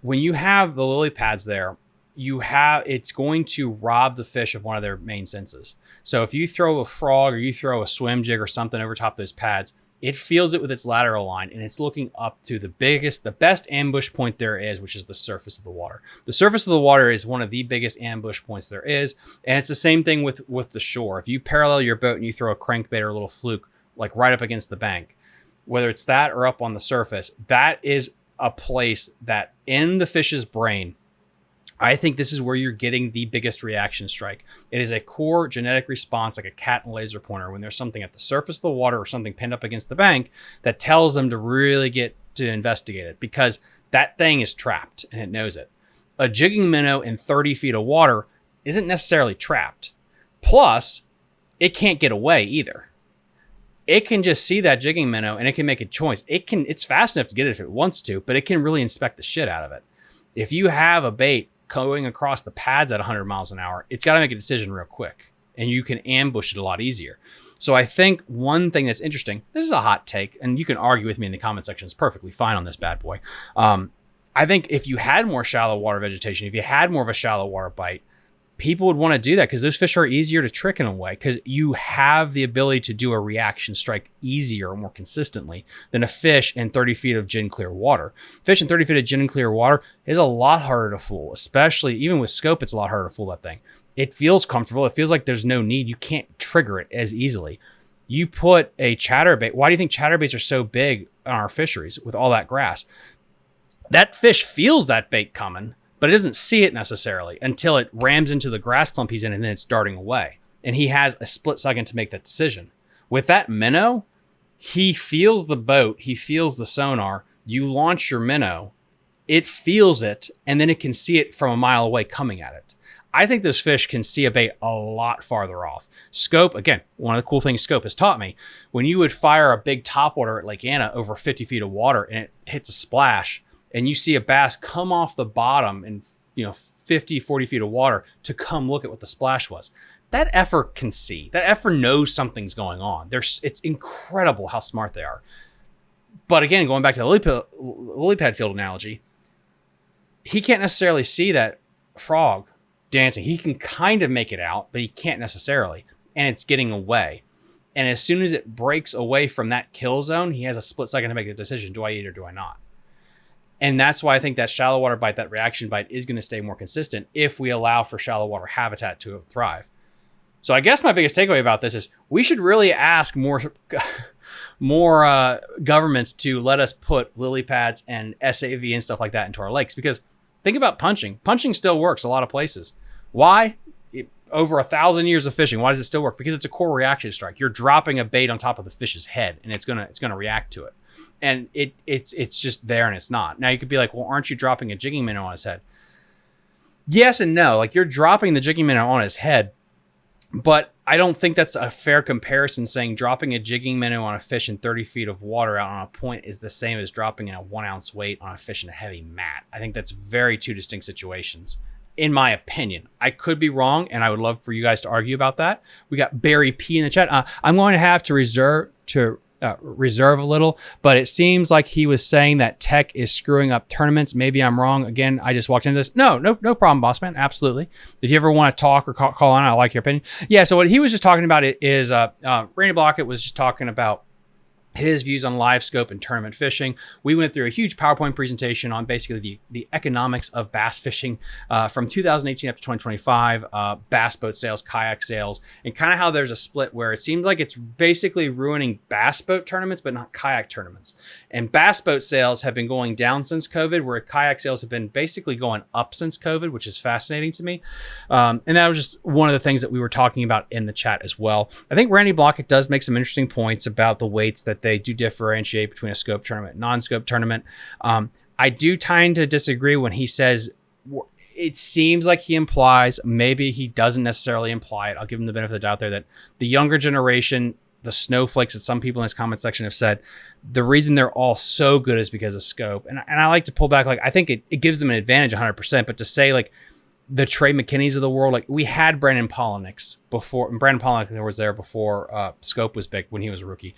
When you have the lily pads there, it's going to rob the fish of one of their main senses. So if you throw a frog or you throw a swim jig or something over top those pads, it feels it with its lateral line, and it's looking up to the best ambush point there is, which is the surface of the water. The surface of the water is one of the biggest ambush points there is. And it's the same thing with the shore. If you parallel your boat and you throw a crankbait or a little fluke, like right up against the bank, whether it's that or up on the surface, that is a place that in the fish's brain, I think this is where you're getting the biggest reaction strike. It is a core genetic response, like a cat and laser pointer, when there's something at the surface of the water or something pinned up against the bank that tells them to really get to investigate it, because that thing is trapped and it knows it. A jigging minnow in 30 feet of water isn't necessarily trapped. Plus, it can't get away either. It can just see that jigging minnow and it can make a choice. It's fast enough to get it if it wants to, but it can really inspect the shit out of it. If you have a bait going across the pads at 100 miles an hour, it's got to make a decision real quick, and you can ambush it a lot easier. So I think one thing that's interesting, this is a hot take, and you can argue with me in the comment section, it's perfectly fine on this bad boy. I think if you had more shallow water vegetation, if you had more of a shallow water bite, people would want to do that because those fish are easier to trick in a way because you have the ability to do a reaction strike easier or more consistently than a fish in 30 feet of gin clear water. Fish in 30 feet of gin clear water is a lot harder to fool, especially even with scope, it's a lot harder to fool that thing. It feels comfortable. It feels like there's no need. You can't trigger it as easily. You put a chatterbait. Why do you think chatterbaits are so big on our fisheries with all that grass? That fish feels that bait coming, but it doesn't see it necessarily until it rams into the grass clump he's in and then it's darting away. And he has a split second to make that decision. With that minnow, he feels the boat, he feels the sonar. You launch your minnow, it feels it, and then it can see it from a mile away coming at it. I think this fish can see a bait a lot farther off. Scope, again, one of the cool things Scope has taught me, when you would fire a big topwater at Lake Anna over 50 feet of water and it hits a splash, and you see a bass come off the bottom in 50, 40 feet of water to come look at what the splash was. That effer can see. That effer knows something's going on. It's incredible how smart they are. But again, going back to the lily pad field analogy, he can't necessarily see that frog dancing. He can kind of make it out, but he can't necessarily. And it's getting away. And as soon as it breaks away from that kill zone, he has a split second to make a decision. Do I eat or do I not? And that's why I think that shallow water bite, that reaction bite is going to stay more consistent if we allow for shallow water habitat to thrive. So I guess my biggest takeaway about this is we should really ask more governments to let us put lily pads and SAV and stuff like that into our lakes, because think about punching. Punching still works a lot of places. Why? Over 1,000 years of fishing, why does it still work? Because it's a core reaction strike. You're dropping a bait on top of the fish's head and it's gonna react to it. And it's just there and it's not. Now you could be like, well, aren't you dropping a jigging minnow on his head? Yes and no. Like, you're dropping the jigging minnow on his head, but I don't think that's a fair comparison saying dropping a jigging minnow on a fish in 30 feet of water out on a point is the same as dropping a 1 ounce weight on a fish in a heavy mat. I think that's very two distinct situations, in my opinion. I could be wrong, and I would love for you guys to argue about that. We got Barry P in the chat. I'm going to have to reserve a little, but it seems like he was saying that tech is screwing up tournaments. Maybe I'm wrong. Again, I just walked into this. No problem, boss man. Absolutely. If you ever want to talk or call on, I like your opinion. Yeah. So what he was just talking about is Randy Blaukat was just talking about his views on live scope and tournament fishing. We went through a huge PowerPoint presentation on basically the economics of bass fishing from 2018 up to 2025, bass boat sales, kayak sales, and kind of how there's a split where it seems like it's basically ruining bass boat tournaments, but not kayak tournaments. And bass boat sales have been going down since COVID, where kayak sales have been basically going up since COVID, which is fascinating to me. And that was just one of the things that we were talking about in the chat as well. I think Randy Blaukat does make some interesting points about the weights that they do differentiate between a scope tournament and non-scope tournament. I do tend to disagree when he says, it seems like he implies, maybe he doesn't necessarily imply it, I'll give him the benefit of the doubt there, that the younger generation, the snowflakes that some people in his comment section have said, the reason they're all so good is because of scope. And I like to pull back, like, I think it gives them an advantage 100%, but to say like the Trey McKinneys of the world, like we had Brandon Polinick before, and Brandon Polinick was there before scope was big when he was a rookie.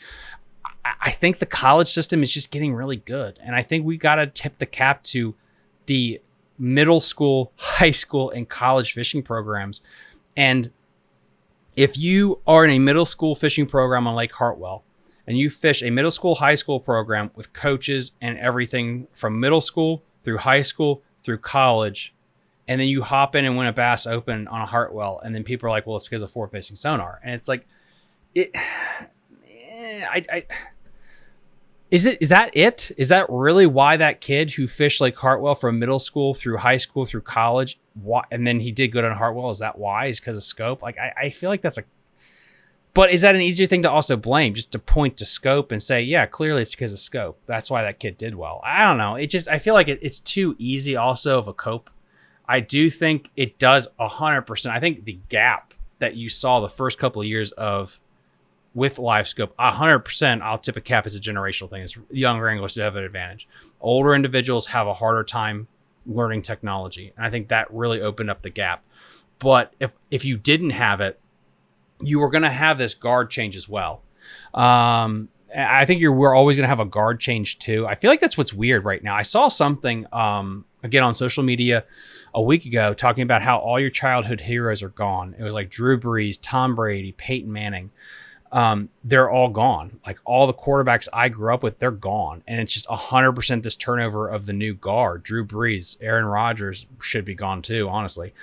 I think the college system is just getting really good. And I think we got to tip the cap to the middle school, high school, and college fishing programs. And if you are in a middle school fishing program on Lake Hartwell and you fish a middle school, high school program with coaches and everything from middle school through high school through college, and then you hop in and win a Bass Open on a Hartwell, and then people are like, well, it's because of forward-facing sonar. And it's like, is that it? Is that really why that kid who fished Lake Hartwell from middle school through high school through college, and then he did good on Hartwell? Is that why? Is because of scope? Like, I feel like that's but is that an easier thing to also blame, just to point to scope and say, yeah, clearly it's because of scope, that's why that kid did well? I don't know. I feel like it's too easy also of a cope. I do think it does 100%. I think the gap that you saw the first couple of years of with live scope, 100%, I'll tip a cap. It's a generational thing. It's younger anglers do have an advantage. Older individuals have a harder time learning technology. And I think that really opened up the gap. But if you didn't have it, you were going to have this guard change as well. And I think we're always going to have a guard change too. I feel like that's what's weird right now. I saw something, again, on social media a week ago talking about how all your childhood heroes are gone. It was like Drew Brees, Tom Brady, Peyton Manning. They're all gone. Like all the quarterbacks I grew up with, they're gone. And it's just 100% this turnover of the new guard. Drew Brees, Aaron Rodgers should be gone too, honestly.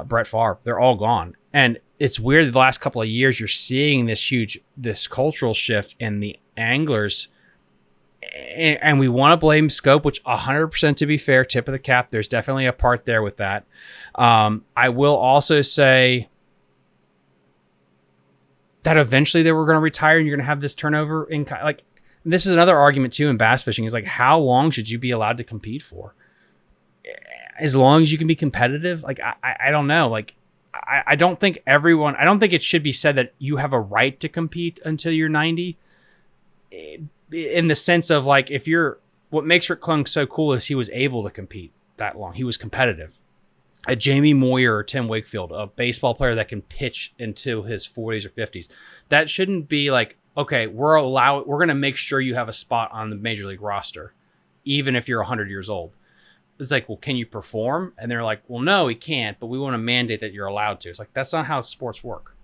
Brett Favre, they're all gone. And it's weird that the last couple of years, you're seeing this cultural shift in the anglers. And we want to blame scope, which 100%, to be fair, tip of the cap. There's definitely a part there with that. I will also say that eventually they were going to retire and you're going to have this turnover in, like, this is another argument too in bass fishing is like, how long should you be allowed to compete for? As long as you can be competitive. Like, I don't know. Like, I don't think it should be said that you have a right to compete until you're 90 in the sense of like, what makes Rick Klung so cool is he was able to compete that long. He was competitive. A Jamie Moyer or Tim Wakefield, a baseball player that can pitch into his 40s or 50s. That shouldn't be like, okay, we're going to make sure you have a spot on the major league roster, even if you're 100 years old. It's like, well, can you perform? And they're like, well, no, he can't, but we want to mandate that you're allowed to. It's like, that's not how sports work.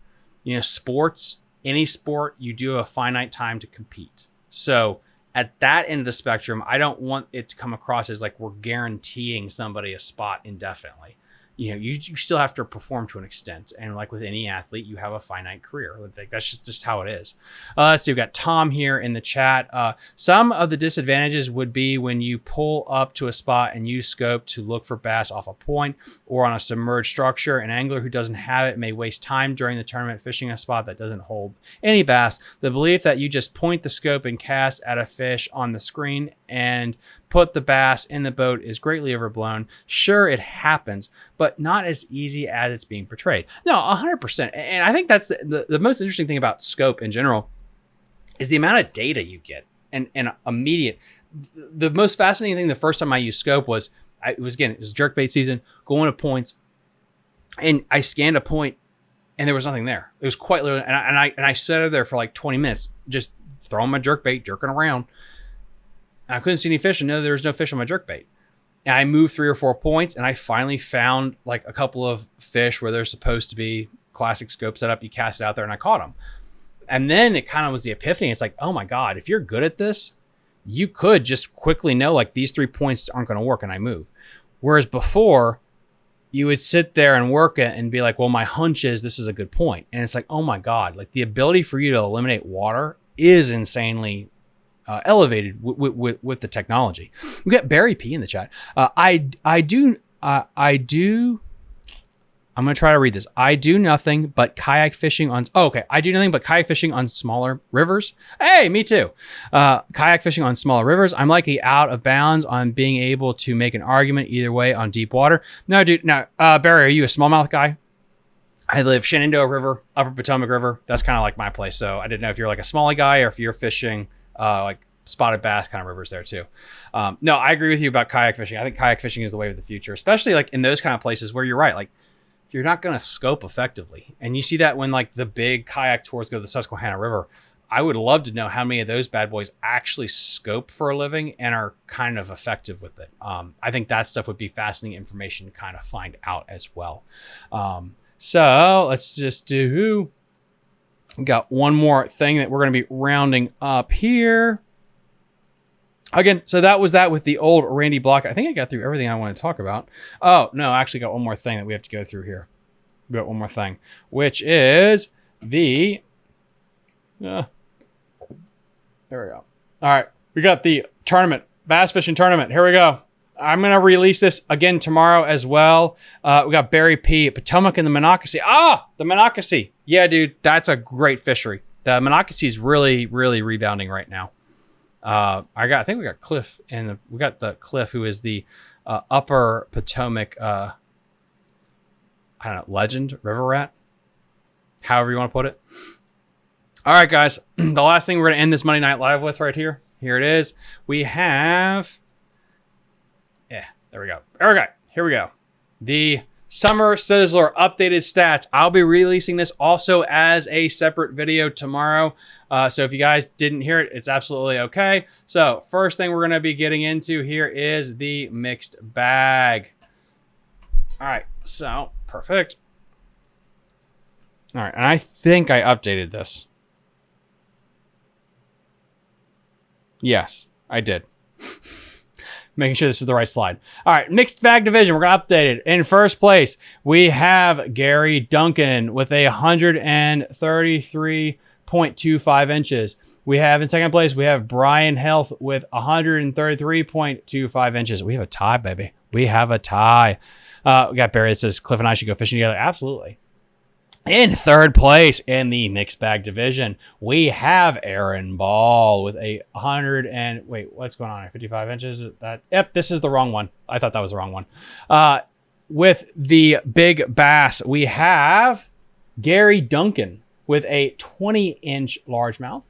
Sports, any sport, you do a finite time to compete. So at that end of the spectrum, I don't want it to come across as like we're guaranteeing somebody a spot indefinitely. You still have to perform to an extent. And like with any athlete, you have a finite career. That's just how it is. Let's see. We've got Tom here in the chat. Some of the disadvantages would be when you pull up to a spot and use scope to look for bass off a point or on a submerged structure. An angler who doesn't have it may waste time during the tournament fishing a spot that doesn't hold any bass. The belief that you just point the scope and cast at a fish on the screen and put the bass in the boat is greatly overblown. Sure, it happens, but not as easy as it's being portrayed. No, 100%. And I think that's the most interesting thing about scope in general is the amount of data you get and immediate. The most fascinating thing the first time I used scope was, it was jerkbait season, going to points, and I scanned a point and there was nothing there. It was quite literally, and I sat there for like 20 minutes, just throwing my jerkbait, jerking around. I couldn't see any fish, and there was no fish on my jerkbait. And I moved 3 or 4 points, and I finally found like a couple of fish where they're supposed to be. Classic scope setup. You cast it out there, and I caught them. And then it kind of was the epiphany. It's like, oh my God, if you're good at this, you could just quickly know like these 3 points aren't going to work, and I move. Whereas before, you would sit there and work it and be like, well, my hunch is this is a good point. And it's like, oh my God, like the ability for you to eliminate water is insanely elevated with the technology. We got Barry P in the chat. I do. I'm going to try to read this. I do nothing but kayak fishing on. Oh, okay. I do nothing but kayak fishing on smaller rivers. Hey, me too. Kayak fishing on smaller rivers. I'm likely out of bounds on being able to make an argument either way on deep water. No, dude. No, Barry, are you a smallmouth guy? I live Shenandoah River, Upper Potomac River. That's kind of like my place. So I didn't know if you're like a smallie guy or if you're fishing like spotted bass kind of rivers there too. No, I agree with you about kayak fishing. I think kayak fishing is the way of the future, especially like in those kind of places where you're right. Like you're not going to scope effectively. And you see that when like the big kayak tours go to the Susquehanna River. I would love to know how many of those bad boys actually scope for a living and are kind of effective with it. I think that stuff would be fascinating information to kind of find out as well. So let's just do, got one more thing that we're going to be rounding up here. Again, so that was that with the old Randy Blaukat. I think I got through everything I want to talk about. Oh, no, I actually got one more thing that we have to go through here. We got one more thing, which is the... there we go. All right, we got the tournament, bass fishing tournament. Here we go. I'm going to release this again tomorrow as well. We got Barry P, Potomac and the Monocacy. The Monocacy. Yeah, dude, that's a great fishery. The Monocacy is really, really rebounding right now. I think we got Cliff and we got the Cliff, who is the Upper Potomac, I don't know, legend, river rat, however you want to put it. All right, guys, the last thing we're going to end this Monday Night Live with right here. Here it is. We have, there we go. Here we go. The Summer Sizzler updated stats. I'll be releasing this also as a separate video tomorrow. So if you guys didn't hear it, it's absolutely okay. So first thing we're going to be getting into here is the mixed bag. All right, so perfect. All right, and I think I updated this. Yes, I did. Making sure this is the right slide. All right, mixed bag division. We're going to update it. In first place, we have Gary Duncan with 133.25 inches. We have in second place, we have Brian Health with 133.25 inches. We have a tie, baby. We have a tie. We got Barry that says Cliff and I should go fishing together. Absolutely. In third place in the mixed bag division, we have Aaron Ball with 100 and wait, what's going on here? 55 inches. Yep, this is the wrong one. I thought that was the wrong one. With the big bass, we have Gary Duncan with a 20-inch largemouth.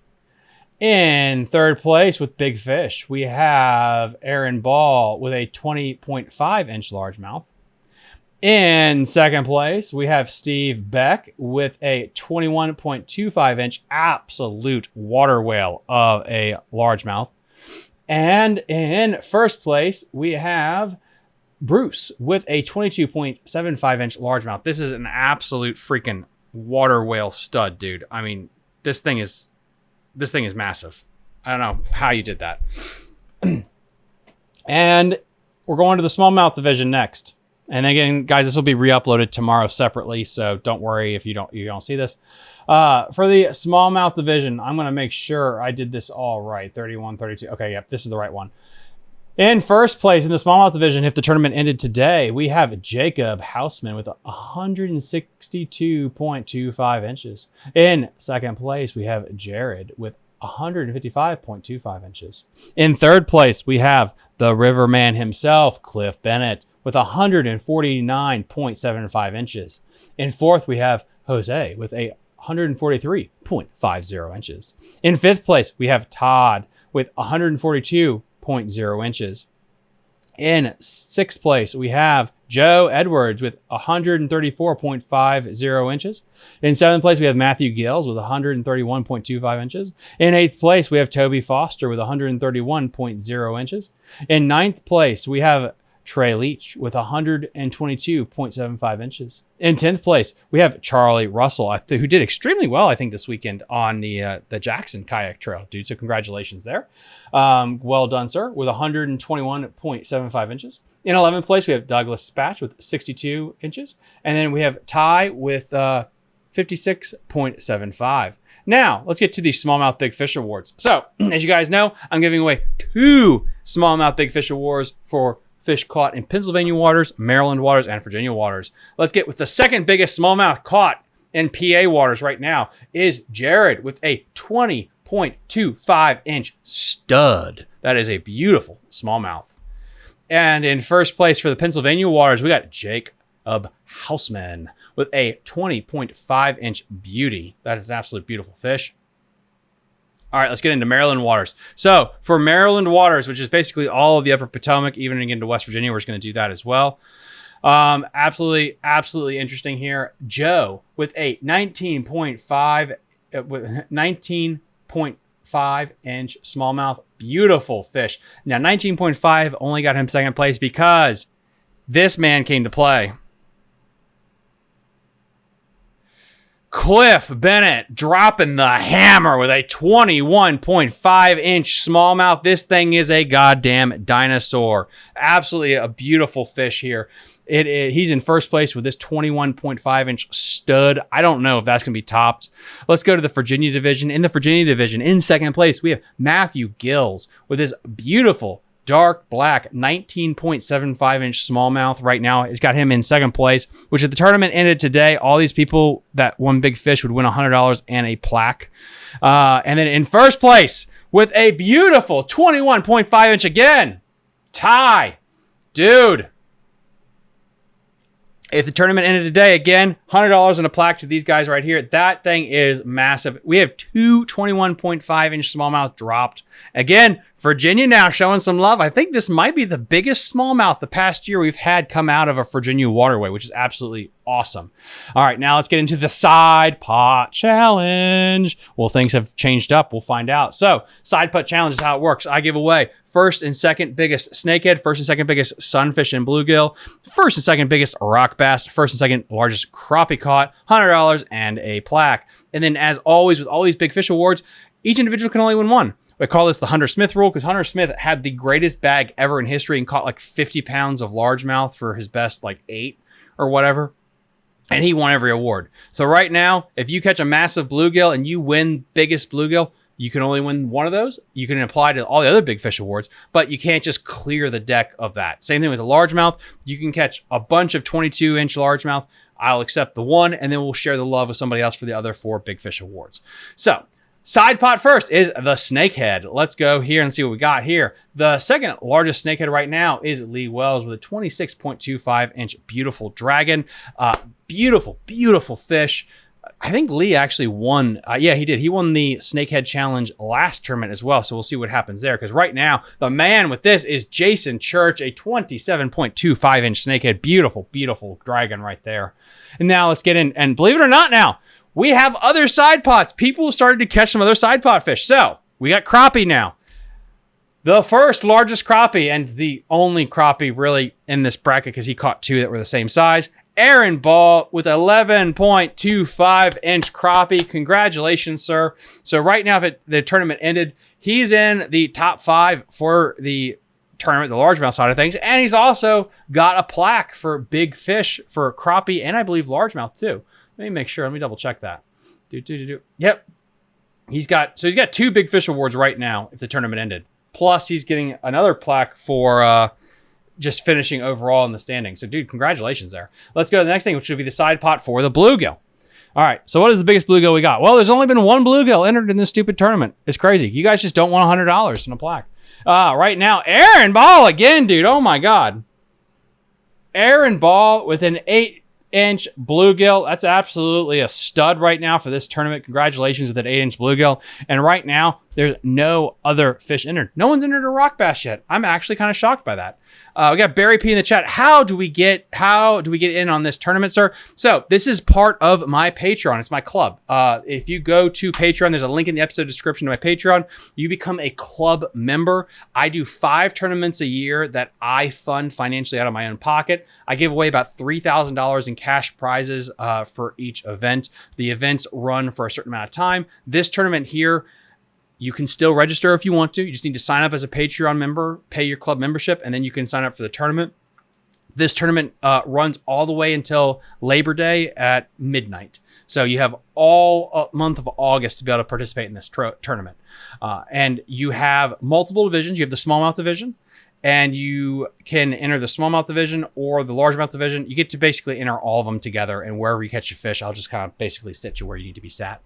In third place with big fish, we have Aaron Ball with a 20.5-inch largemouth. In second place, we have Steve Beck with a 21.25-inch absolute water whale of a largemouth. And in first place, we have Bruce with a 22.75-inch largemouth. This is an absolute freaking water whale stud, dude. I mean, this thing is massive. I don't know how you did that. And we're going to the smallmouth division next. And again, guys, this will be re-uploaded tomorrow separately, so don't worry if you don't see this. For the smallmouth division, I'm going to make sure I did this all right. 31, 32. Okay, yep, this is the right one. In first place in the smallmouth division, if the tournament ended today, we have Jacob Hausman with 162.25 inches. In second place, we have Jared with 155.25 inches. In third place, we have the Riverman himself, Cliff Bennett, with 149.75 inches. In fourth, we have Jose with 143.50 inches. In fifth place, we have Todd with 142.0 inches. In sixth place, we have Joe Edwards with 134.50 inches. In seventh place, we have Matthew Gills with 131.25 inches. In eighth place, we have Toby Foster with 131.0 inches. In ninth place, we have Trey Leach with 122.75 inches. In 10th place, we have Charlie Russell, who did extremely well, I think, this weekend on the Jackson Kayak Trail, dude. So congratulations there. Well done, sir, with 121.75 inches. In 11th place, we have Douglas Spatch with 62 inches. And then we have Ty with 56.75. Now, let's get to the Smallmouth Big Fish Awards. So, as you guys know, I'm giving away 2 Smallmouth Big Fish Awards for fish caught in Pennsylvania waters, Maryland waters, and Virginia waters. Let's get with the second biggest smallmouth caught in PA waters right now is Jared with a 20.25-inch stud. That is a beautiful smallmouth. And in first place for the Pennsylvania waters, we got Jacob Hausman with a 20.5-inch beauty. That is an absolute beautiful fish. All right, let's get into Maryland waters. So for Maryland waters, which is basically all of the upper Potomac, even into West Virginia, we're just going to do that as well. Absolutely interesting here. Joe with a 19.5-inch smallmouth, beautiful fish. Now 19.5 only got him second place because this man came to play. Cliff Bennett dropping the hammer with a 21.5-inch smallmouth. This thing is a goddamn dinosaur. Absolutely a beautiful fish here. He's in first place with this 21.5-inch stud. I don't know if that's going to be topped. Let's go to the Virginia division. In the Virginia division, in second place, we have Matthew Gills with his beautiful dark black 19.75-inch smallmouth. Right now, it's got him in second place, which if the tournament ended today, all these people that won big fish would win $100 and a plaque. And then in first place with a beautiful 21.5-inch again, Ty. Dude. If the tournament ended today, again, $100 and a plaque to these guys right here. That thing is massive. We have 2 21.5-inch smallmouth dropped. Again, Virginia now showing some love. I think this might be the biggest smallmouth the past year we've had come out of a Virginia waterway, which is absolutely awesome. All right, now let's get into the side pot challenge. Well, things have changed up. We'll find out. So side pot challenge is how it works. I give away first and second biggest snakehead, first and second biggest sunfish and bluegill, first and second biggest rock bass, first and second largest crappie caught, $100 and a plaque. And then as always with all these big fish awards, each individual can only win one. We call this the Hunter Smith rule because Hunter Smith had the greatest bag ever in history and caught like 50 pounds of largemouth for his best like 8 or whatever. And he won every award. So right now, if you catch a massive bluegill and you win biggest bluegill, you can only win one of those. You can apply to all the other big fish awards, but you can't just clear the deck of that. Same thing with the largemouth. You can catch a bunch of 22-inch largemouth. I'll accept the one, and then we'll share the love with somebody else for the other 4 big fish awards. So side pot first is the snakehead. Let's go here and see what we got here. The second largest snakehead right now is Lee Wells with a 26.25-inch beautiful dragon. Beautiful, beautiful fish. I think Lee actually won. Yeah, he did. He won the Snakehead Challenge last tournament as well. So we'll see what happens there. Because right now, the man with this is Jason Church, a 27.25-inch snakehead. Beautiful, beautiful dragon right there. And now let's get in. And believe it or not now, we have other side pots. People started to catch some other side pot fish. So we got crappie now. The first largest crappie and the only crappie really in this bracket because he caught 2 that were the same size. Aaron Ball with 11.25-inch crappie. Congratulations, sir. So right now, if the tournament ended, he's in the top 5 for the tournament, the largemouth side of things. And he's also got a plaque for big fish for crappie and I believe largemouth too. Let me make sure. Let me double check that. Yep. He's got 2 big fish awards right now if the tournament ended. Plus he's getting another plaque for just finishing overall in the standings. So, dude, congratulations there. Let's go to the next thing, which would be the side pot for the bluegill. All right, so what is the biggest bluegill we got? Well, there's only been one bluegill entered in this stupid tournament. It's crazy. You guys just don't want $100 in a plaque. Right now, Aaron Ball again, dude. Oh, my God. Aaron Ball with an 8-inch bluegill. That's absolutely a stud right now for this tournament. Congratulations with that 8-inch bluegill. And right now, there's no other fish entered. No one's entered a rock bass yet. I'm actually kind of shocked by that. We got Barry P in the chat. How do we get in on this tournament, sir? So this is part of my Patreon. It's my club. If you go to Patreon, there's a link in the episode description to my Patreon. You become a club member. I do 5 tournaments a year that I fund financially out of my own pocket. I give away about $3,000 in cash prizes for each event. The events run for a certain amount of time. This tournament here, you can still register if you want to. You just need to sign up as a Patreon member, pay your club membership, and then you can sign up for the tournament. This tournament runs all the way until Labor Day at midnight. So you have all month of August to be able to participate in this tournament. And you have multiple divisions. You have the smallmouth division, and you can enter the smallmouth division or the largemouth division. You get to basically enter all of them together, and wherever you catch your fish, I'll just kind of basically sit you where you need to be sat.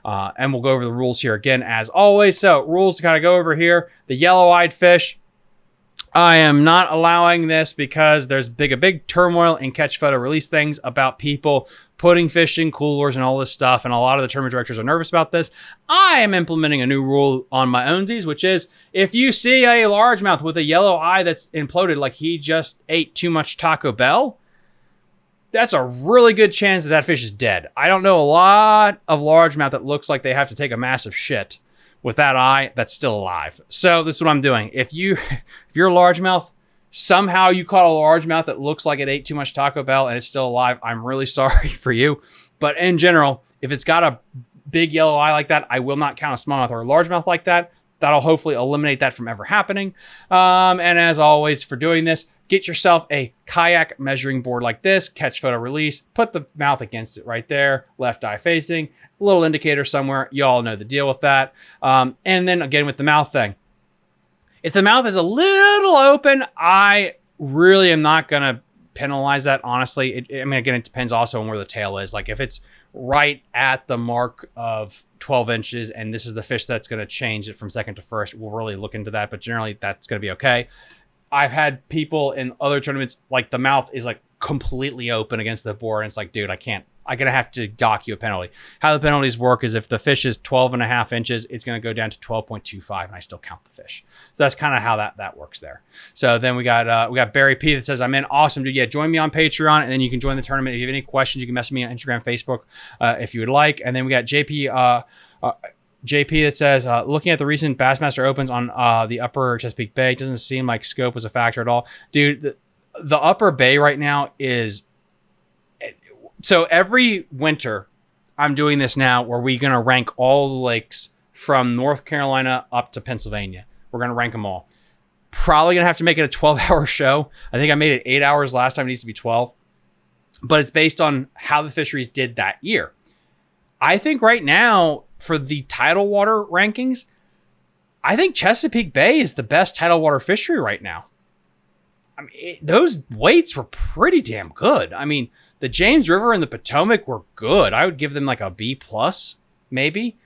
And we'll go over the rules here again, as always. So rules to kind of go over here. The yellow-eyed fish, I am not allowing this because there's a big turmoil in catch photo release things about people putting fish in coolers and all this stuff. And a lot of the tournament directors are nervous about this. I am implementing a new rule on my ownsies, which is if you see a largemouth with a yellow eye that's imploded, like he just ate too much Taco Bell, that's a really good chance that that fish is dead. I don't know a lot of largemouth that looks like they have to take a massive shit with that eye that's still alive. So this is what I'm doing. If you're a largemouth, somehow you caught a largemouth that looks like it ate too much Taco Bell and it's still alive, I'm really sorry for you. But in general, if it's got a big yellow eye like that, I will not count a smallmouth or a largemouth like that. That'll hopefully eliminate that from ever happening. And as always, for doing this, get yourself a kayak measuring board like this, catch photo release, put the mouth against it right there, left eye facing, a little indicator somewhere. You all know the deal with that. And then again with the mouth thing. If the mouth is a little open, I really am not going to penalize that, honestly. Again, it depends also on where the tail is. Like if it's right at the mark of 12 inches and this is the fish that's going to change it from second to first, we'll really look into that. But generally, that's going to be okay. I've had people in other tournaments, like the mouth is like completely open against the board. And it's like, dude, I can't I'm going to have to dock you a penalty. How the penalties work is if the fish is 12.5 inches, it's going to go down to 12.25 and I still count the fish. So that's kind of how that works there. So then we got Barry P that says, I'm in. Awesome, dude. Yeah, join me on Patreon and then you can join the tournament. If you have any questions, you can message me on Instagram, Facebook, if you would like. And then we got JP that says, looking at the recent Bassmaster Opens on the upper Chesapeake Bay, it doesn't seem like scope was a factor at all. Dude, the upper bay right now is... So every winter, I'm doing this now where we're going to rank all the lakes from North Carolina up to Pennsylvania. We're going to rank them all. Probably going to have to make it a 12-hour show. I think I made it 8 hours last time. It needs to be 12. But it's based on how the fisheries did that year. I think right now, for the tidal water rankings, I think Chesapeake Bay is the best tidal water fishery right now. I mean, those weights were pretty damn good. I mean, the James River and the Potomac were good. I would give them like a B+, maybe.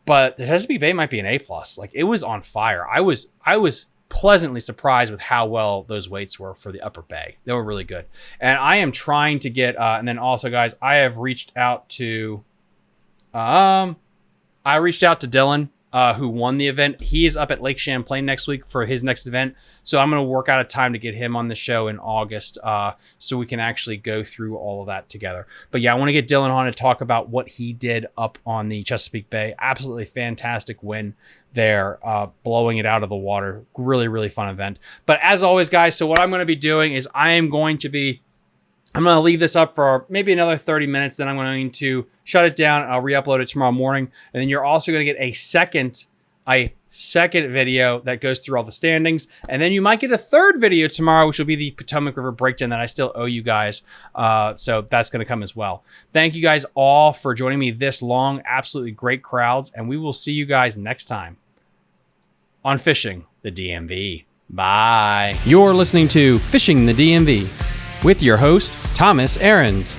But the Chesapeake Bay might be an A+. Like, it was on fire. I was pleasantly surprised with how well those weights were for the upper bay. They were really good. And I am trying to get, and then also, guys, I have reached out to, Dylan, who won the event. He is up at Lake Champlain next week for his next event. So I'm going to work out a time to get him on the show in August so we can actually go through all of that together. But yeah, I want to get Dylan on to talk about what he did up on the Chesapeake Bay. Absolutely fantastic win there, blowing it out of the water. Really, really fun event. But as always, guys, so what I'm going to be doing is I'm going to leave this up for maybe another 30 minutes. Then I'm going to shut it down and I'll re-upload it tomorrow morning. And then you're also going to get a second video that goes through all the standings. And then you might get a third video tomorrow, which will be the Potomac River breakdown that I still owe you guys. So that's going to come as well. Thank you guys all for joining me this long. Absolutely great crowds. And we will see you guys next time on Fishing the DMV. Bye. You're listening to Fishing the DMV with your host, Thomas Ahrens.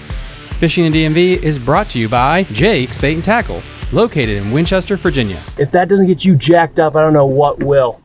Fishing the DMV is brought to you by Jake's Bait and Tackle, located in Winchester, Virginia. If that doesn't get you jacked up, I don't know what will.